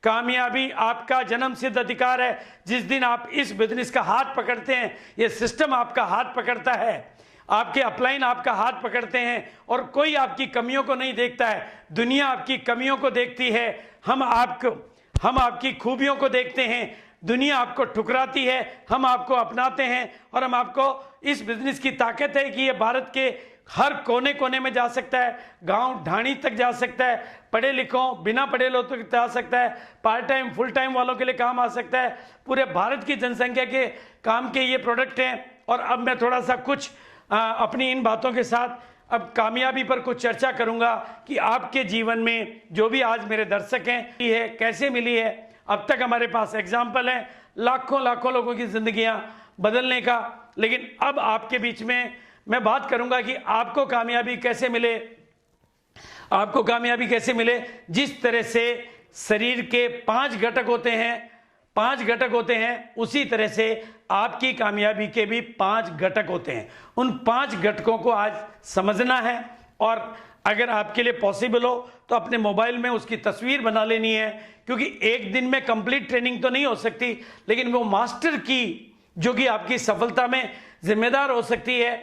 कामयाबी आपका जन्म सिद्ध अधिकार है। जिस दिन आप इस बिजनेस का हाथ पकड़ते हैं, ये सिस्टम आपका हाथ पकड़ता है, आपके अपलाइन आपका हाथ पकड़ते हैं, और कोई आपकी कमियों को नहीं देखता है, दुनिया आपकी कमियों को देखती है। हम आपकी खूबियों को देखते हैं, दुनिया आपको ठुकराती है, हम आपको अपनाते हैं। और हम आपको, इस बिजनेस की ताकत है कि ये भारत के हर कोने कोने में जा सकता है, गांव ढाणी तक जा सकता है, पढ़े लिखों, बिना पढ़े लोगों तक जा सकता है, पार्ट टाइम फुल टाइम वालों के लिए काम आ सकता है। पूरे भारत की जनसंख्या के काम के ये प्रोडक्ट हैं। और अब मैं थोड़ा सा कुछ अपनी इन बातों के साथ अब कामयाबी पर कुछ चर्चा करूंगा कि आपके जीवन में जो भी आज मेरे दर्शक हैं, ये कैसे मिली है। अब तक हमारे पास एग्जाम्पल है लाखों लाखों लोगों की जिंदगियां बदलने का, लेकिन अब आपके बीच में मैं बात करूंगा कि आपको कामयाबी कैसे मिले। आपको कामयाबी कैसे मिले, जिस तरह से शरीर के 5 घटक होते हैं, 5 घटक होते हैं, उसी तरह से आपकी कामयाबी के भी 5 घटक होते हैं। उन 5 घटकों को आज समझना है, और अगर आपके लिए पॉसिबल हो तो अपने मोबाइल में उसकी तस्वीर बना लेनी है, क्योंकि एक दिन में कंप्लीट ट्रेनिंग तो नहीं हो सकती, लेकिन वो मास्टर की जो कि आपकी सफलता में जिम्मेदार हो सकती है,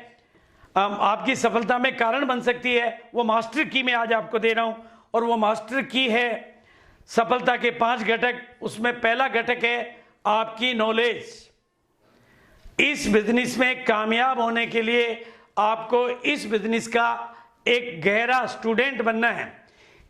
आपकी सफलता में कारण बन सकती है, वो मास्टर की मैं आज आपको दे रहा हूं। और वो मास्टर की है सफलता के 5 घटक। उसमें पहला घटक है आपकी नॉलेज। इस बिजनेस में कामयाब होने के लिए आपको इस बिजनेस का एक गहरा स्टूडेंट बनना है,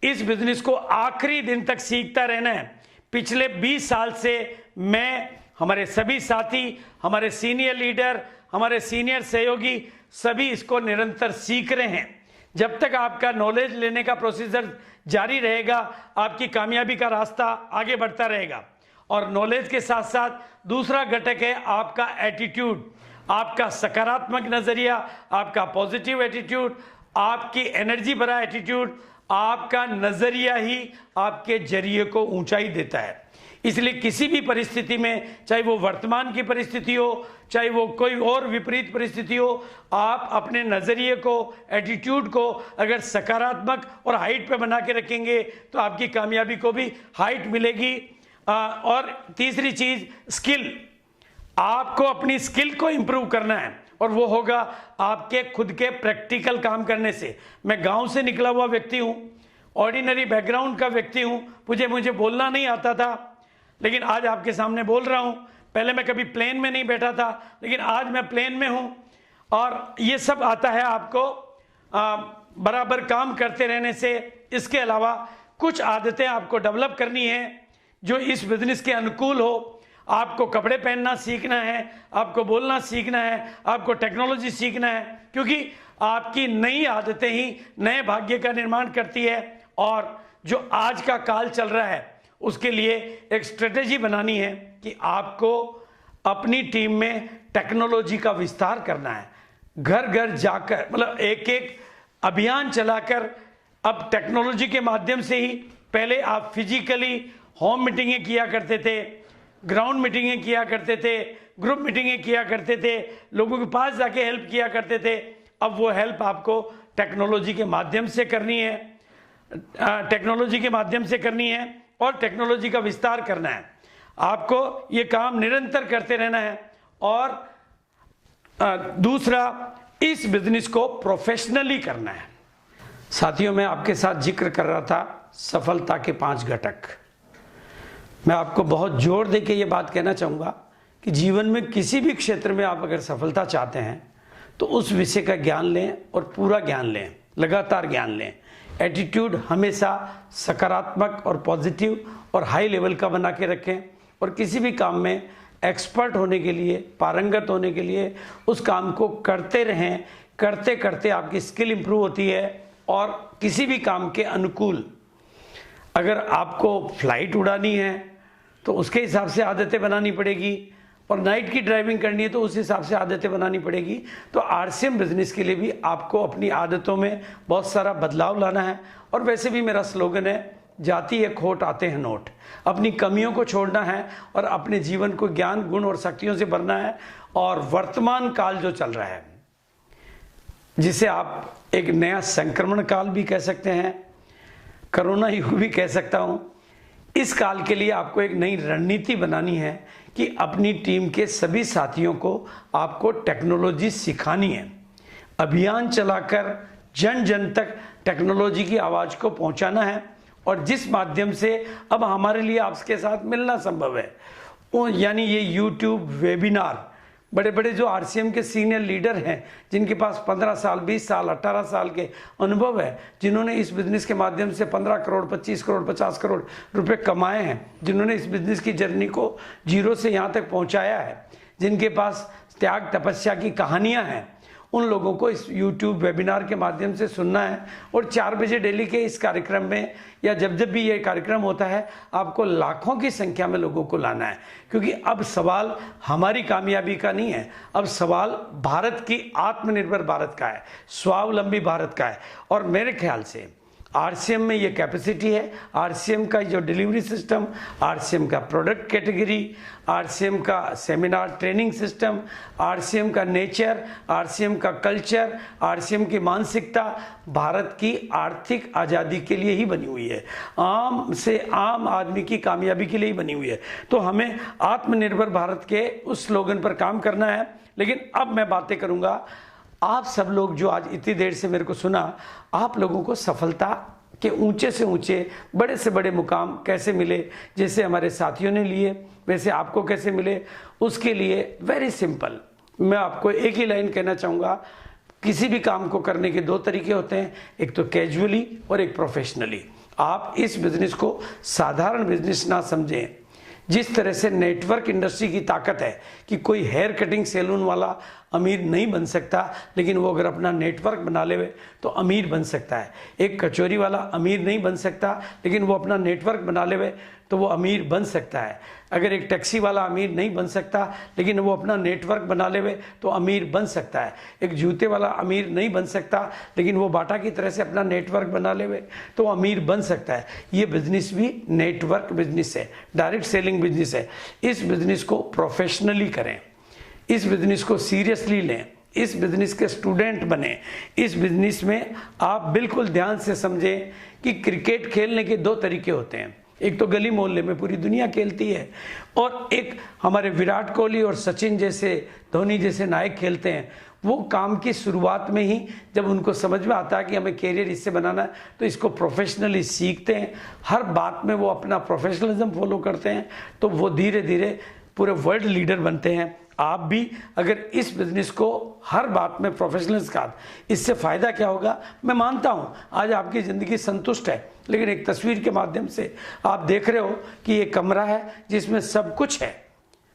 इस बिजनेस को आखिरी दिन तक सीखता रहना है। पिछले 20 साल से मैं, हमारे सभी साथी, हमारे सीनियर लीडर, हमारे सीनियर सहयोगी सभी इसको निरंतर सीख रहे हैं। जब तक आपका नॉलेज लेने का प्रोसीजर जारी रहेगा, आपकी कामयाबी का रास्ता आगे बढ़ता रहेगा। और नॉलेज के साथ साथ दूसरा घटक है आपका एटीट्यूड, आपका सकारात्मक नजरिया, आपका पॉजिटिव एटीट्यूड, आपकी एनर्जी भरा एटीट्यूड। आपका नजरिया ही आपके जरिए को ऊंचाई देता है। इसलिए किसी भी परिस्थिति में, चाहे वो वर्तमान की परिस्थिति हो, चाहे वो कोई और विपरीत परिस्थिति हो, आप अपने नज़रिए को, एटीट्यूड को अगर सकारात्मक और हाइट पे बना के रखेंगे तो आपकी कामयाबी को भी हाइट मिलेगी। और तीसरी चीज़ स्किल, आपको अपनी स्किल को इम्प्रूव करना है और वो होगा आपके खुद के प्रैक्टिकल काम करने से। मैं गांव से निकला हुआ व्यक्ति हूं, ऑर्डिनरी बैकग्राउंड का व्यक्ति हूं, मुझे बोलना नहीं आता था, लेकिन आज आपके सामने बोल रहा हूं। पहले मैं कभी प्लेन में नहीं बैठा था, लेकिन आज मैं प्लेन में हूं। और ये सब आता है आपको बराबर काम करते रहने से। इसके अलावा कुछ आदतें आपको डेवलप करनी है जो इस बिजनेस के अनुकूल हो। आपको कपड़े पहनना सीखना है, आपको बोलना सीखना है, आपको टेक्नोलॉजी सीखना है, क्योंकि आपकी नई आदतें ही नए भाग्य का निर्माण करती है। और जो आज का काल चल रहा है उसके लिए एक स्ट्रेटेजी बनानी है कि आपको अपनी टीम में टेक्नोलॉजी का विस्तार करना है। घर घर जाकर, मतलब एक एक अभियान चलाकर, अब टेक्नोलॉजी के माध्यम से ही, पहले आप फिजिकली होम मीटिंगें किया करते थे, ग्राउंड मीटिंगें किया करते थे, ग्रुप मीटिंगें किया करते थे, लोगों के पास जाके हेल्प किया करते थे। अब वो हेल्प आपको टेक्नोलॉजी के माध्यम से करनी है, टेक्नोलॉजी के माध्यम से करनी है और टेक्नोलॉजी का विस्तार करना है। आपको ये काम निरंतर करते रहना है। और दूसरा, इस बिजनेस को प्रोफेशनली करना है। साथियों, मैं आपके साथ जिक्र कर रहा था सफलता के 5 घटक। मैं आपको बहुत जोर दे के ये बात कहना चाहूँगा कि जीवन में किसी भी क्षेत्र में आप अगर सफलता चाहते हैं तो उस विषय का ज्ञान लें और पूरा ज्ञान लें, लगातार ज्ञान लें। एटीट्यूड हमेशा सकारात्मक और पॉजिटिव और हाई लेवल का बना के रखें। और किसी भी काम में एक्सपर्ट होने के लिए, पारंगत होने के लिए उस काम को करते रहें। करते करते आपकी स्किल इंप्रूव होती है और किसी भी काम के अनुकूल, अगर आपको फ्लाइट उड़ानी है तो उसके हिसाब से आदतें बनानी पड़ेगी, और नाइट की ड्राइविंग करनी है तो उस हिसाब से आदतें बनानी पड़ेगी। तो आरसीएम बिजनेस के लिए भी आपको अपनी आदतों में बहुत सारा बदलाव लाना है। और वैसे भी मेरा स्लोगन है, जाती है खोट आते हैं नोट। अपनी कमियों को छोड़ना है और अपने जीवन को ज्ञान, गुण और शक्तियों से भरना है। और वर्तमान काल जो चल रहा है, जिसे आप एक नया संक्रमण काल भी कह सकते हैं, कोरोना युग भी कह सकता हूं, इस काल के लिए आपको एक नई रणनीति बनानी है कि अपनी टीम के सभी साथियों को आपको टेक्नोलॉजी सिखानी है। अभियान चलाकर जन जन तक टेक्नोलॉजी की आवाज़ को पहुंचाना है। और जिस माध्यम से अब हमारे लिए आपके साथ मिलना संभव है, यानी ये यूट्यूब वेबिनार, बड़े बड़े जो आरसीएम के सीनियर लीडर हैं, जिनके पास 15 साल, 20 साल, 18 साल के अनुभव है, जिन्होंने इस बिजनेस के माध्यम से 15 करोड़, 25 करोड़, 50 करोड़ रुपए कमाए हैं, जिन्होंने इस बिजनेस की जर्नी को जीरो से यहाँ तक पहुँचाया है, जिनके पास त्याग तपस्या की कहानियाँ हैं, उन लोगों को इस YouTube वेबिनार के माध्यम से सुनना है। और 4 बजे डेली के इस कार्यक्रम में, या जब जब भी ये कार्यक्रम होता है, आपको लाखों की संख्या में लोगों को लाना है। क्योंकि अब सवाल हमारी कामयाबी का नहीं है, अब सवाल भारत की, आत्मनिर्भर भारत का है, स्वावलंबी भारत का है। और मेरे ख्याल से आरसीएम में ये कैपेसिटी है, आरसीएम का जो डिलीवरी सिस्टम, आरसीएम का प्रोडक्ट कैटेगरी, आरसीएम का सेमिनार ट्रेनिंग सिस्टम, आरसीएम का नेचर, आरसीएम का कल्चर, आरसीएम की मानसिकता भारत की आर्थिक आज़ादी के लिए ही बनी हुई है, आम से आम आदमी की कामयाबी के लिए ही बनी हुई है। तो हमें आत्मनिर्भर भारत के उस स्लोगन पर काम करना है। लेकिन अब मैं बातें करूँगा, आप सब लोग जो आज इतनी देर से मेरे को सुना, आप लोगों को सफलता के ऊंचे से ऊंचे, बड़े से बड़े मुकाम कैसे मिले, जैसे हमारे साथियों ने लिए वैसे आपको कैसे मिले, उसके लिए वेरी सिंपल मैं आपको एक ही लाइन कहना चाहूँगा। किसी भी काम को करने के 2 तरीके होते हैं, एक तो कैजुअली और एक प्रोफेशनली। आप इस बिजनेस को साधारण बिजनेस ना समझें। जिस तरह से नेटवर्क इंडस्ट्री की ताकत है कि कोई हेयर कटिंग सैलून वाला अमीर नहीं बन सकता, लेकिन वो अगर अपना नेटवर्क बना ले तो अमीर बन सकता है। एक कचौरी वाला अमीर नहीं बन सकता, लेकिन वो अपना नेटवर्क बना ले तो वो अमीर बन सकता है। अगर एक टैक्सी वाला अमीर नहीं बन सकता, लेकिन वो अपना नेटवर्क बना ले तो अमीर बन सकता है। एक जूते वाला अमीर नहीं बन सकता, लेकिन वो बाटा की तरह से अपना नेटवर्क बना ले तो अमीर बन सकता है। ये बिजनेस भी नेटवर्क बिजनेस है, डायरेक्ट सेलिंग बिजनेस है। इस बिजनेस को प्रोफेशनली करें, इस बिजनेस को सीरियसली लें, इस बिजनेस के स्टूडेंट बने। इस बिजनेस में आप बिल्कुल ध्यान से समझें कि क्रिकेट खेलने के दो तरीके होते हैं। एक तो गली मोहल्ले में पूरी दुनिया खेलती है, और एक हमारे विराट कोहली और सचिन जैसे, धोनी जैसे नायक खेलते हैं। वो काम की शुरुआत में ही जब उनको समझ में आता है कि हमें कैरियर इससे बनाना है, तो इसको प्रोफेशनली सीखते हैं। हर बात में वो अपना प्रोफेशनलिज्म फॉलो करते हैं, तो वो धीरे धीरे पूरे वर्ल्ड लीडर बनते हैं। आप भी अगर इस बिजनेस को हर बात में प्रोफेशनल्स का, इससे फ़ायदा क्या होगा? मैं मानता हूँ आज आपकी ज़िंदगी संतुष्ट है, लेकिन एक तस्वीर के माध्यम से आप देख रहे हो कि ये कमरा है जिसमें सब कुछ है,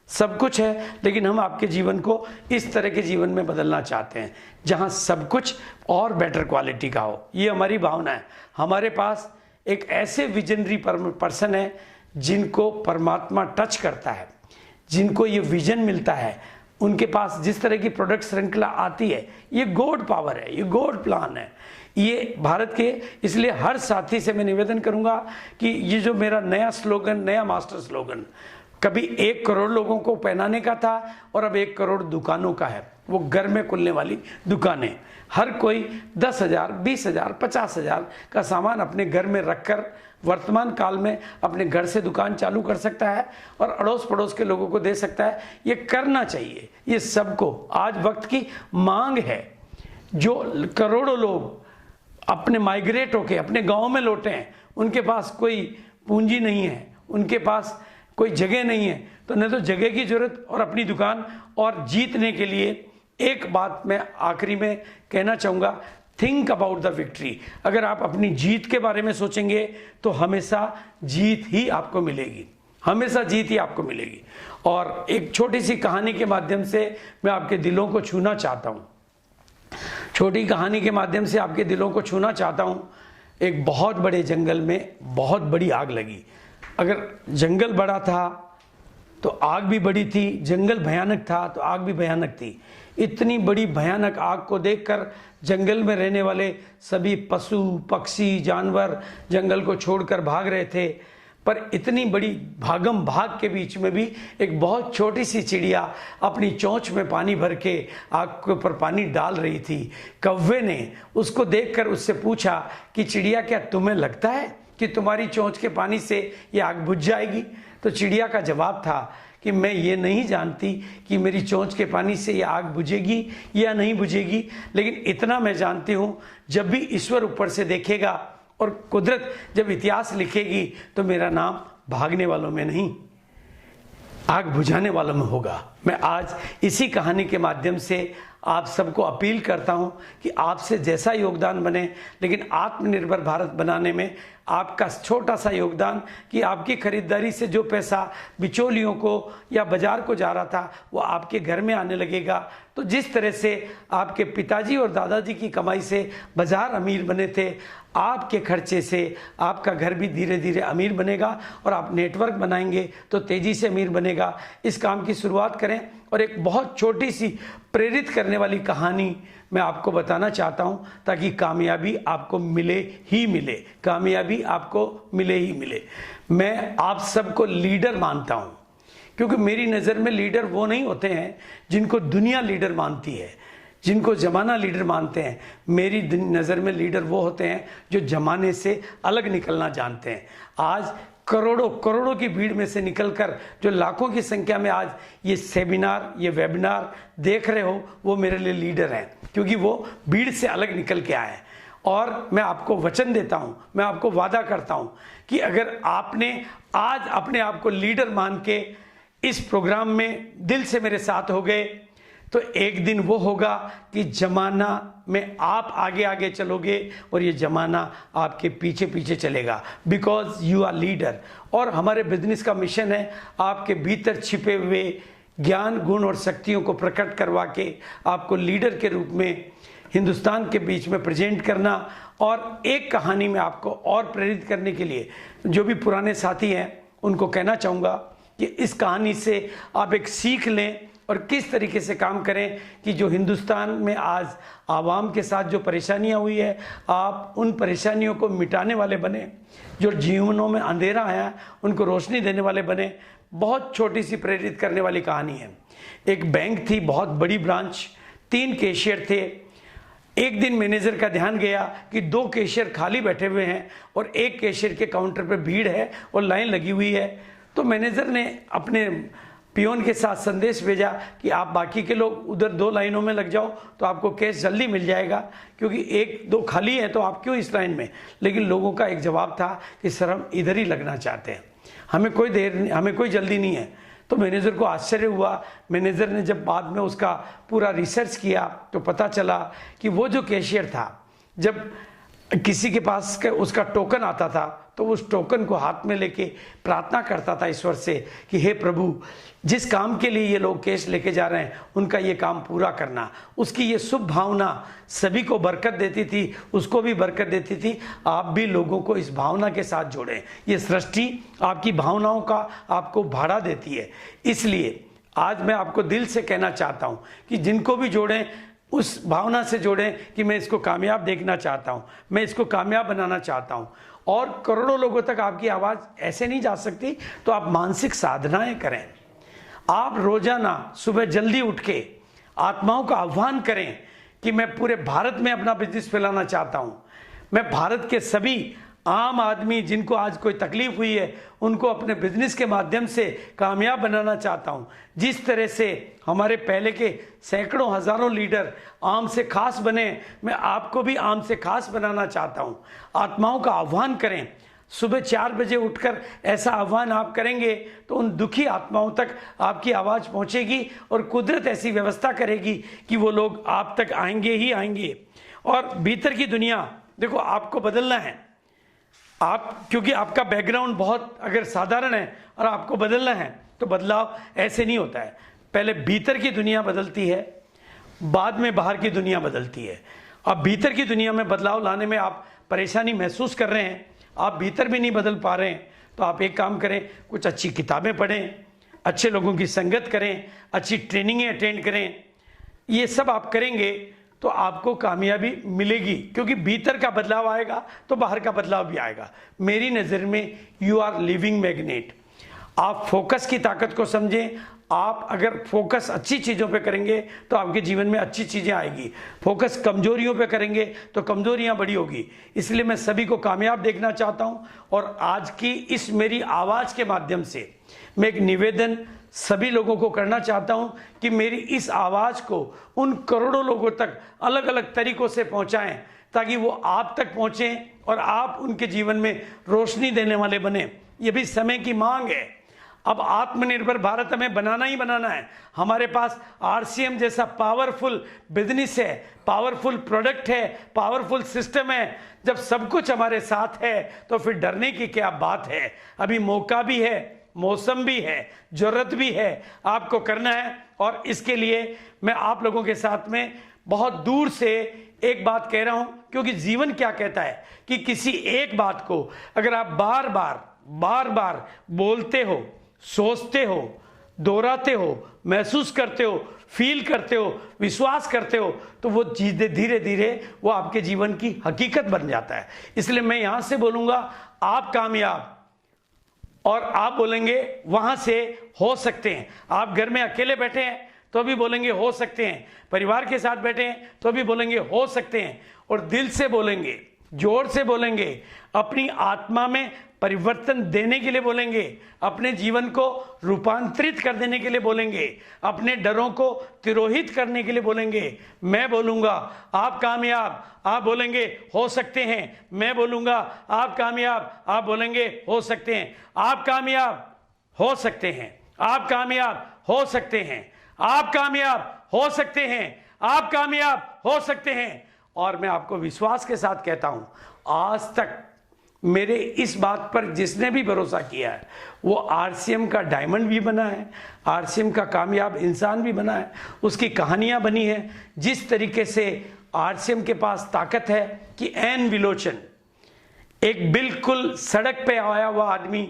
सब कुछ है, लेकिन हम आपके जीवन को इस तरह के जीवन में बदलना चाहते हैं जहाँ सब कुछ और बेटर क्वालिटी का हो। ये हमारी भावना है। हमारे पास एक ऐसे विजनरी पर्सन है जिनको परमात्मा टच करता है, जिनको ये विजन मिलता है। उनके पास जिस तरह की प्रोडक्ट श्रृंखला आती है, ये गॉड पावर है, ये गॉड प्लान है, ये भारत के। इसलिए हर साथी से मैं निवेदन करूंगा कि ये जो मेरा नया स्लोगन, नया मास्टर स्लोगन, कभी 1 करोड़ लोगों को पहनाने का था और अब 1 करोड़ दुकानों का है। वो घर में खुलने वाली दुकानें, हर कोई 10,000, 20,000, 50,000 का सामान अपने घर में रखकर वर्तमान काल में अपने घर से दुकान चालू कर सकता है और अड़ोस पड़ोस के लोगों को दे सकता है। ये करना चाहिए, ये सबको आज वक्त की मांग है। जो करोड़ों लोग अपने माइग्रेट होके अपने गांव में लौटे हैं, उनके पास कोई पूंजी नहीं है, उनके पास कोई जगह नहीं है, तो न तो जगह की जरूरत और अपनी दुकान। और जीतने के लिए एक बात मैं आखिरी में कहना चाहूँगा, थिंक अबाउट द विक्ट्री। अगर आप अपनी जीत के बारे में सोचेंगे तो हमेशा जीत ही आपको मिलेगी, हमेशा जीत ही आपको मिलेगी। और एक छोटी सी कहानी के माध्यम से मैं आपके दिलों को छूना चाहता हूँ, छोटी कहानी के माध्यम से आपके दिलों को छूना चाहता हूँ। एक बहुत बड़े जंगल में बहुत बड़ी आग लगी। अगर जंगल बड़ा था तो आग भी बड़ी थी, जंगल भयानक था तो आग भी भयानक थी। इतनी बड़ी भयानक आग को देखकर जंगल में रहने वाले सभी पशु पक्षी जानवर जंगल को छोड़कर भाग रहे थे। पर इतनी बड़ी भागम भाग के बीच में भी एक बहुत छोटी सी चिड़िया अपनी चोंच में पानी भर के आग के ऊपर पानी डाल रही थी। कौवे ने उसको देखकर उससे पूछा कि चिड़िया, क्या तुम्हें लगता है कि तुम्हारी चोंच के पानी से ये आग बुझ जाएगी? तो चिड़िया का जवाब था कि मैं ये नहीं जानती कि मेरी चोंच के पानी से ये आग बुझेगी या नहीं बुझेगी, लेकिन इतना मैं जानती हूँ, जब भी ईश्वर ऊपर से देखेगा और कुदरत जब इतिहास लिखेगी तो मेरा नाम भागने वालों में नहीं, आग बुझाने वालों में होगा। मैं आज इसी कहानी के माध्यम से आप सबको अपील करता हूं कि आपसे जैसा योगदान बने, लेकिन आत्मनिर्भर भारत बनाने में आपका छोटा सा योगदान, कि आपकी खरीदारी से जो पैसा बिचौलियों को या बाजार को जा रहा था वो आपके घर में आने लगेगा। तो जिस तरह से आपके पिताजी और दादाजी की कमाई से बाजार अमीर बने थे, आपके खर्चे से आपका घर भी धीरे धीरे अमीर बनेगा और आप नेटवर्क बनाएंगे तो तेजी से अमीर बनेगा। इस काम की शुरुआत करें। और एक बहुत छोटी सी प्रेरित करने वाली कहानी मैं आपको बताना चाहता हूं, ताकि कामयाबी आपको मिले ही मिले, कामयाबी आपको मिले ही मिले। मैं आप सबको लीडर मानता हूं, क्योंकि मेरी नज़र में लीडर वो नहीं होते हैं जिनको दुनिया लीडर मानती है, जिनको जमाना लीडर मानते हैं। मेरी नज़र में लीडर वो होते हैं जो जमाने से अलग निकलना जानते हैं। आज करोड़ों करोड़ों की भीड़ में से निकलकर जो लाखों की संख्या में आज ये सेमिनार, ये वेबिनार देख रहे हो, वो मेरे लिए लीडर हैं, क्योंकि वो भीड़ से अलग निकल के आए हैं। और मैं आपको वचन देता हूं, मैं आपको वादा करता हूं कि अगर आपने आज अपने आप को लीडर मान के इस प्रोग्राम में दिल से मेरे साथ हो गए, तो एक दिन वो होगा कि जमाना में आप आगे आगे चलोगे और ये जमाना आपके पीछे पीछे चलेगा, बिकॉज यू आर लीडर। और हमारे बिजनेस का मिशन है आपके भीतर छिपे हुए ज्ञान, गुण और शक्तियों को प्रकट करवा के आपको लीडर के रूप में हिंदुस्तान के बीच में प्रेजेंट करना, और एक कहानी में आपको और प्रेरित करने के लिए जो भी पुराने साथी हैं उनको कहना चाहूँगा कि इस कहानी से आप एक सीख लें और किस तरीके से काम करें कि जो हिंदुस्तान में आज आवाम के साथ जो परेशानियां हुई है, आप उन परेशानियों को मिटाने वाले बने, जो जीवनों में अंधेरा है उनको रोशनी देने वाले बने। बहुत छोटी सी प्रेरित करने वाली कहानी है। एक बैंक थी, बहुत बड़ी ब्रांच, 3 कैशियर थे। एक दिन मैनेजर का ध्यान गया कि 2 कैशियर खाली बैठे हुए हैं और एक कैशियर के काउंटर पर भीड़ है और लाइन लगी हुई है। तो मैनेजर ने अपने पियोन के साथ संदेश भेजा कि आप बाकी के लोग उधर 2 लाइनों में लग जाओ तो आपको कैश जल्दी मिल जाएगा, क्योंकि 1-2 खाली है तो आप क्यों इस लाइन में। लेकिन लोगों का एक जवाब था कि सर हम इधर ही लगना चाहते हैं, हमें कोई जल्दी नहीं है। तो मैनेजर को आश्चर्य हुआ। मैनेजर ने जब बाद में उसका पूरा रिसर्च किया तो पता चला कि वो जो कैशियर था, जब किसी के पास उसका टोकन आता था तो उस टोकन को हाथ में लेके प्रार्थना करता था ईश्वर से कि हे प्रभु, जिस काम के लिए ये लोग कैश लेके जा रहे हैं उनका ये काम पूरा करना। उसकी ये शुभ भावना सभी को बरकत देती थी, उसको भी बरकत देती थी। आप भी लोगों को इस भावना के साथ जोड़ें। ये सृष्टि आपकी भावनाओं का आपको भाड़ा देती है। इसलिए आज मैं आपको दिल से कहना चाहता हूँ कि जिनको भी जोड़ें उस भावना से जोड़ें कि मैं इसको कामयाब देखना चाहता हूँ, मैं इसको कामयाब बनाना चाहता हूँ। और करोड़ों लोगों तक आपकी आवाज़ ऐसे नहीं जा सकती, तो आप मानसिक साधनाएं करें। आप रोजाना सुबह जल्दी उठ के आत्माओं का आह्वान करें कि मैं पूरे भारत में अपना बिजनेस फैलाना चाहता हूँ। मैं भारत के सभी आम आदमी जिनको आज कोई तकलीफ हुई है उनको अपने बिजनेस के माध्यम से कामयाब बनाना चाहता हूं। जिस तरह से हमारे पहले के सैकड़ों हजारों लीडर आम से खास बने, मैं आपको भी आम से खास बनाना चाहता हूं। आत्माओं का आह्वान करें। सुबह 4 बजे उठकर ऐसा आह्वान आप करेंगे तो उन दुखी आत्माओं तक आपकी आवाज़ पहुंचेगी और कुदरत ऐसी व्यवस्था करेगी कि वो लोग आप तक आएंगे ही आएंगे। और भीतर की दुनिया देखो, आपको बदलना है। क्योंकि आपका बैकग्राउंड बहुत अगर साधारण है और आपको बदलना है तो बदलाव ऐसे नहीं होता है। पहले भीतर की दुनिया बदलती है, बाद में बाहर की दुनिया बदलती है। अब भीतर की दुनिया में बदलाव लाने में आप परेशानी महसूस कर रहे हैं, आप भीतर भी नहीं बदल पा रहे हैं, तो आप एक काम करें, कुछ अच्छी किताबें पढ़ें, अच्छे लोगों की संगत करें, अच्छी ट्रेनिंगें अटेंड करें। ये सब आप करेंगे तो आपको कामयाबी मिलेगी, क्योंकि भीतर का बदलाव आएगा तो बाहर का बदलाव भी आएगा। मेरी नज़र में यू आर लिविंग मैग्नेट। आप फोकस की ताकत को समझें। आप अगर फोकस अच्छी चीज़ों पे करेंगे तो आपके जीवन में अच्छी चीज़ें आएगी। फोकस कमजोरियों पे करेंगे तो कमजोरियां बड़ी होगी। इसलिए मैं सभी को कामयाब देखना चाहता हूं। और आज की इस मेरी आवाज़ के माध्यम से मैं एक निवेदन सभी लोगों को करना चाहता हूं कि मेरी इस आवाज़ को उन करोड़ों लोगों तक अलग अलग तरीकों से पहुंचाएं, ताकि वो आप तक पहुंचें और आप उनके जीवन में रोशनी देने वाले बने। ये भी समय की मांग है। अब आत्मनिर्भर भारत हमें बनाना ही बनाना है। हमारे पास आरसीएम जैसा पावरफुल बिजनेस है, पावरफुल प्रोडक्ट है, पावरफुल सिस्टम है। जब सब कुछ हमारे साथ है तो फिर डरने की क्या बात है। अभी मौका भी है, मौसम भी है, जरूरत भी है, आपको करना है। और इसके लिए मैं आप लोगों के साथ में बहुत दूर से एक बात कह रहा हूं, क्योंकि जीवन क्या कहता है कि किसी एक बात को अगर आप बार बार बोलते हो, सोचते हो, दोहराते हो, महसूस करते हो, फील करते हो, विश्वास करते हो, तो वो चीजें धीरे धीरे वो आपके जीवन की हकीकत बन जाता है। इसलिए मैं यहां से बोलूंगा आप कामयाब, और आप बोलेंगे वहां से हो सकते हैं। आप घर में अकेले बैठे हैं तो भी बोलेंगे हो सकते हैं, परिवार के साथ बैठे हैं तो भी बोलेंगे हो सकते हैं। और दिल से बोलेंगे, जोर से बोलेंगे, अपनी आत्मा में परिवर्तन देने के लिए बोलेंगे, अपने जीवन को रूपांतरित कर देने के लिए बोलेंगे, अपने डरों को तिरोहित करने के लिए बोलेंगे। मैं बोलूंगा आप कामयाब, आप बोलेंगे हो सकते हैं। मैं बोलूंगा आप कामयाब, आप बोलेंगे हो सकते हैं। आप कामयाब हो सकते हैं, आप कामयाब हो सकते हैं, आप कामयाब हो सकते हैं, आप कामयाब हो सकते हैं। और मैं आपको विश्वास के साथ कहता हूं, आज तक मेरे इस बात पर जिसने भी भरोसा किया है वो आरसीएम का डायमंड भी बना है, आरसीएम का कामयाब इंसान भी बना है, उसकी कहानियां बनी है। जिस तरीके से आरसीएम के पास ताकत है कि एन विलोचन, एक बिल्कुल सड़क पे आया हुआ आदमी,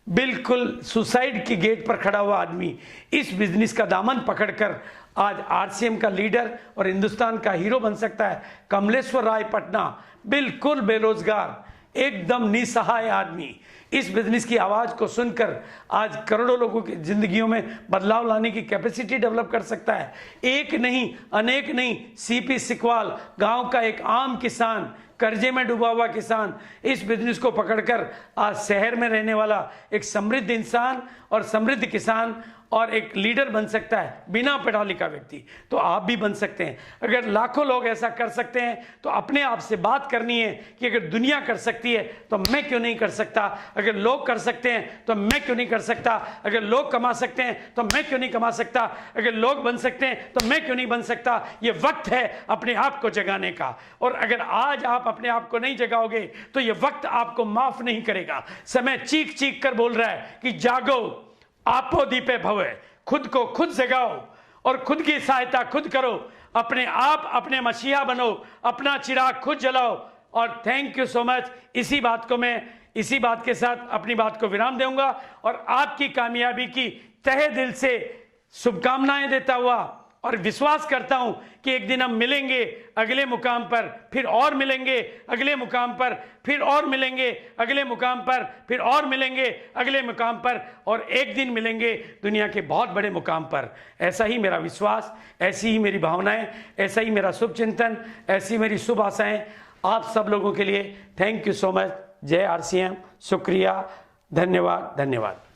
बिल्कुल सुसाइड की गेट पर खड़ा हुआ आदमी इस बिजनेस का दामन पकड़कर आज आरसीएम का लीडर और हिंदुस्तान का हीरो बन सकता है। कमलेश्वर राय पटना बिल्कुल बेरोजगार, एकदम निसहाय आदमी इस बिजनेस की आवाज को सुनकर आज करोड़ों लोगों की जिंदगियों में बदलाव लाने की कैपेसिटी डेवलप कर सकता है। एक नहीं, अनेक नहीं, सीपी सिकवाल गांव का एक आम किसान, कर्जे में डूबा हुआ किसान इस बिजनेस को पकड़कर आज शहर में रहने वाला एक समृद्ध इंसान और समृद्ध किसान और एक लीडर बन सकता है बिना पढ़ा लिखा व्यक्ति। तो आप भी बन सकते हैं। अगर लाखों लोग ऐसा कर सकते हैं तो अपने आप से बात करनी है कि अगर दुनिया कर सकती है तो मैं क्यों नहीं कर सकता, अगर लोग कर सकते हैं तो मैं क्यों नहीं कर सकता, अगर लोग कमा सकते हैं तो मैं क्यों नहीं कमा सकता, अगर लोग बन सकते हैं तो मैं क्यों नहीं बन सकता। ये वक्त है अपने आप को जगाने का, और अगर आज आप अपने आप को नहीं जगाओगे तो ये वक्त आपको माफ नहीं करेगा। समय चीख चीख कर बोल रहा है कि जागो, आपो दीपे भवे, खुद को खुद जगाओ और खुद की सहायता खुद करो, अपने आप अपने मसीहा बनो, अपना चिराग खुद जलाओ। और थैंक यू सो मच। इसी बात के साथ अपनी बात को विराम दूंगा और आपकी कामयाबी की तहे दिल से शुभकामनाएं देता हुआ और विश्वास करता हूं कि एक दिन हम मिलेंगे अगले मुकाम पर, फिर और मिलेंगे अगले मुकाम पर, फिर और मिलेंगे अगले मुकाम पर, फिर और मिलेंगे अगले मुकाम पर, और एक दिन मिलेंगे दुनिया के बहुत बड़े मुकाम पर। ऐसा ही मेरा विश्वास, ऐसी ही मेरी भावनाएं, ऐसा ही मेरा शुभ चिंतन, ऐसी मेरी शुभ आशाएं आप सब लोगों के लिए। Thank you so much. जय आरसीएम। शुक्रिया, धन्यवाद, धन्यवाद।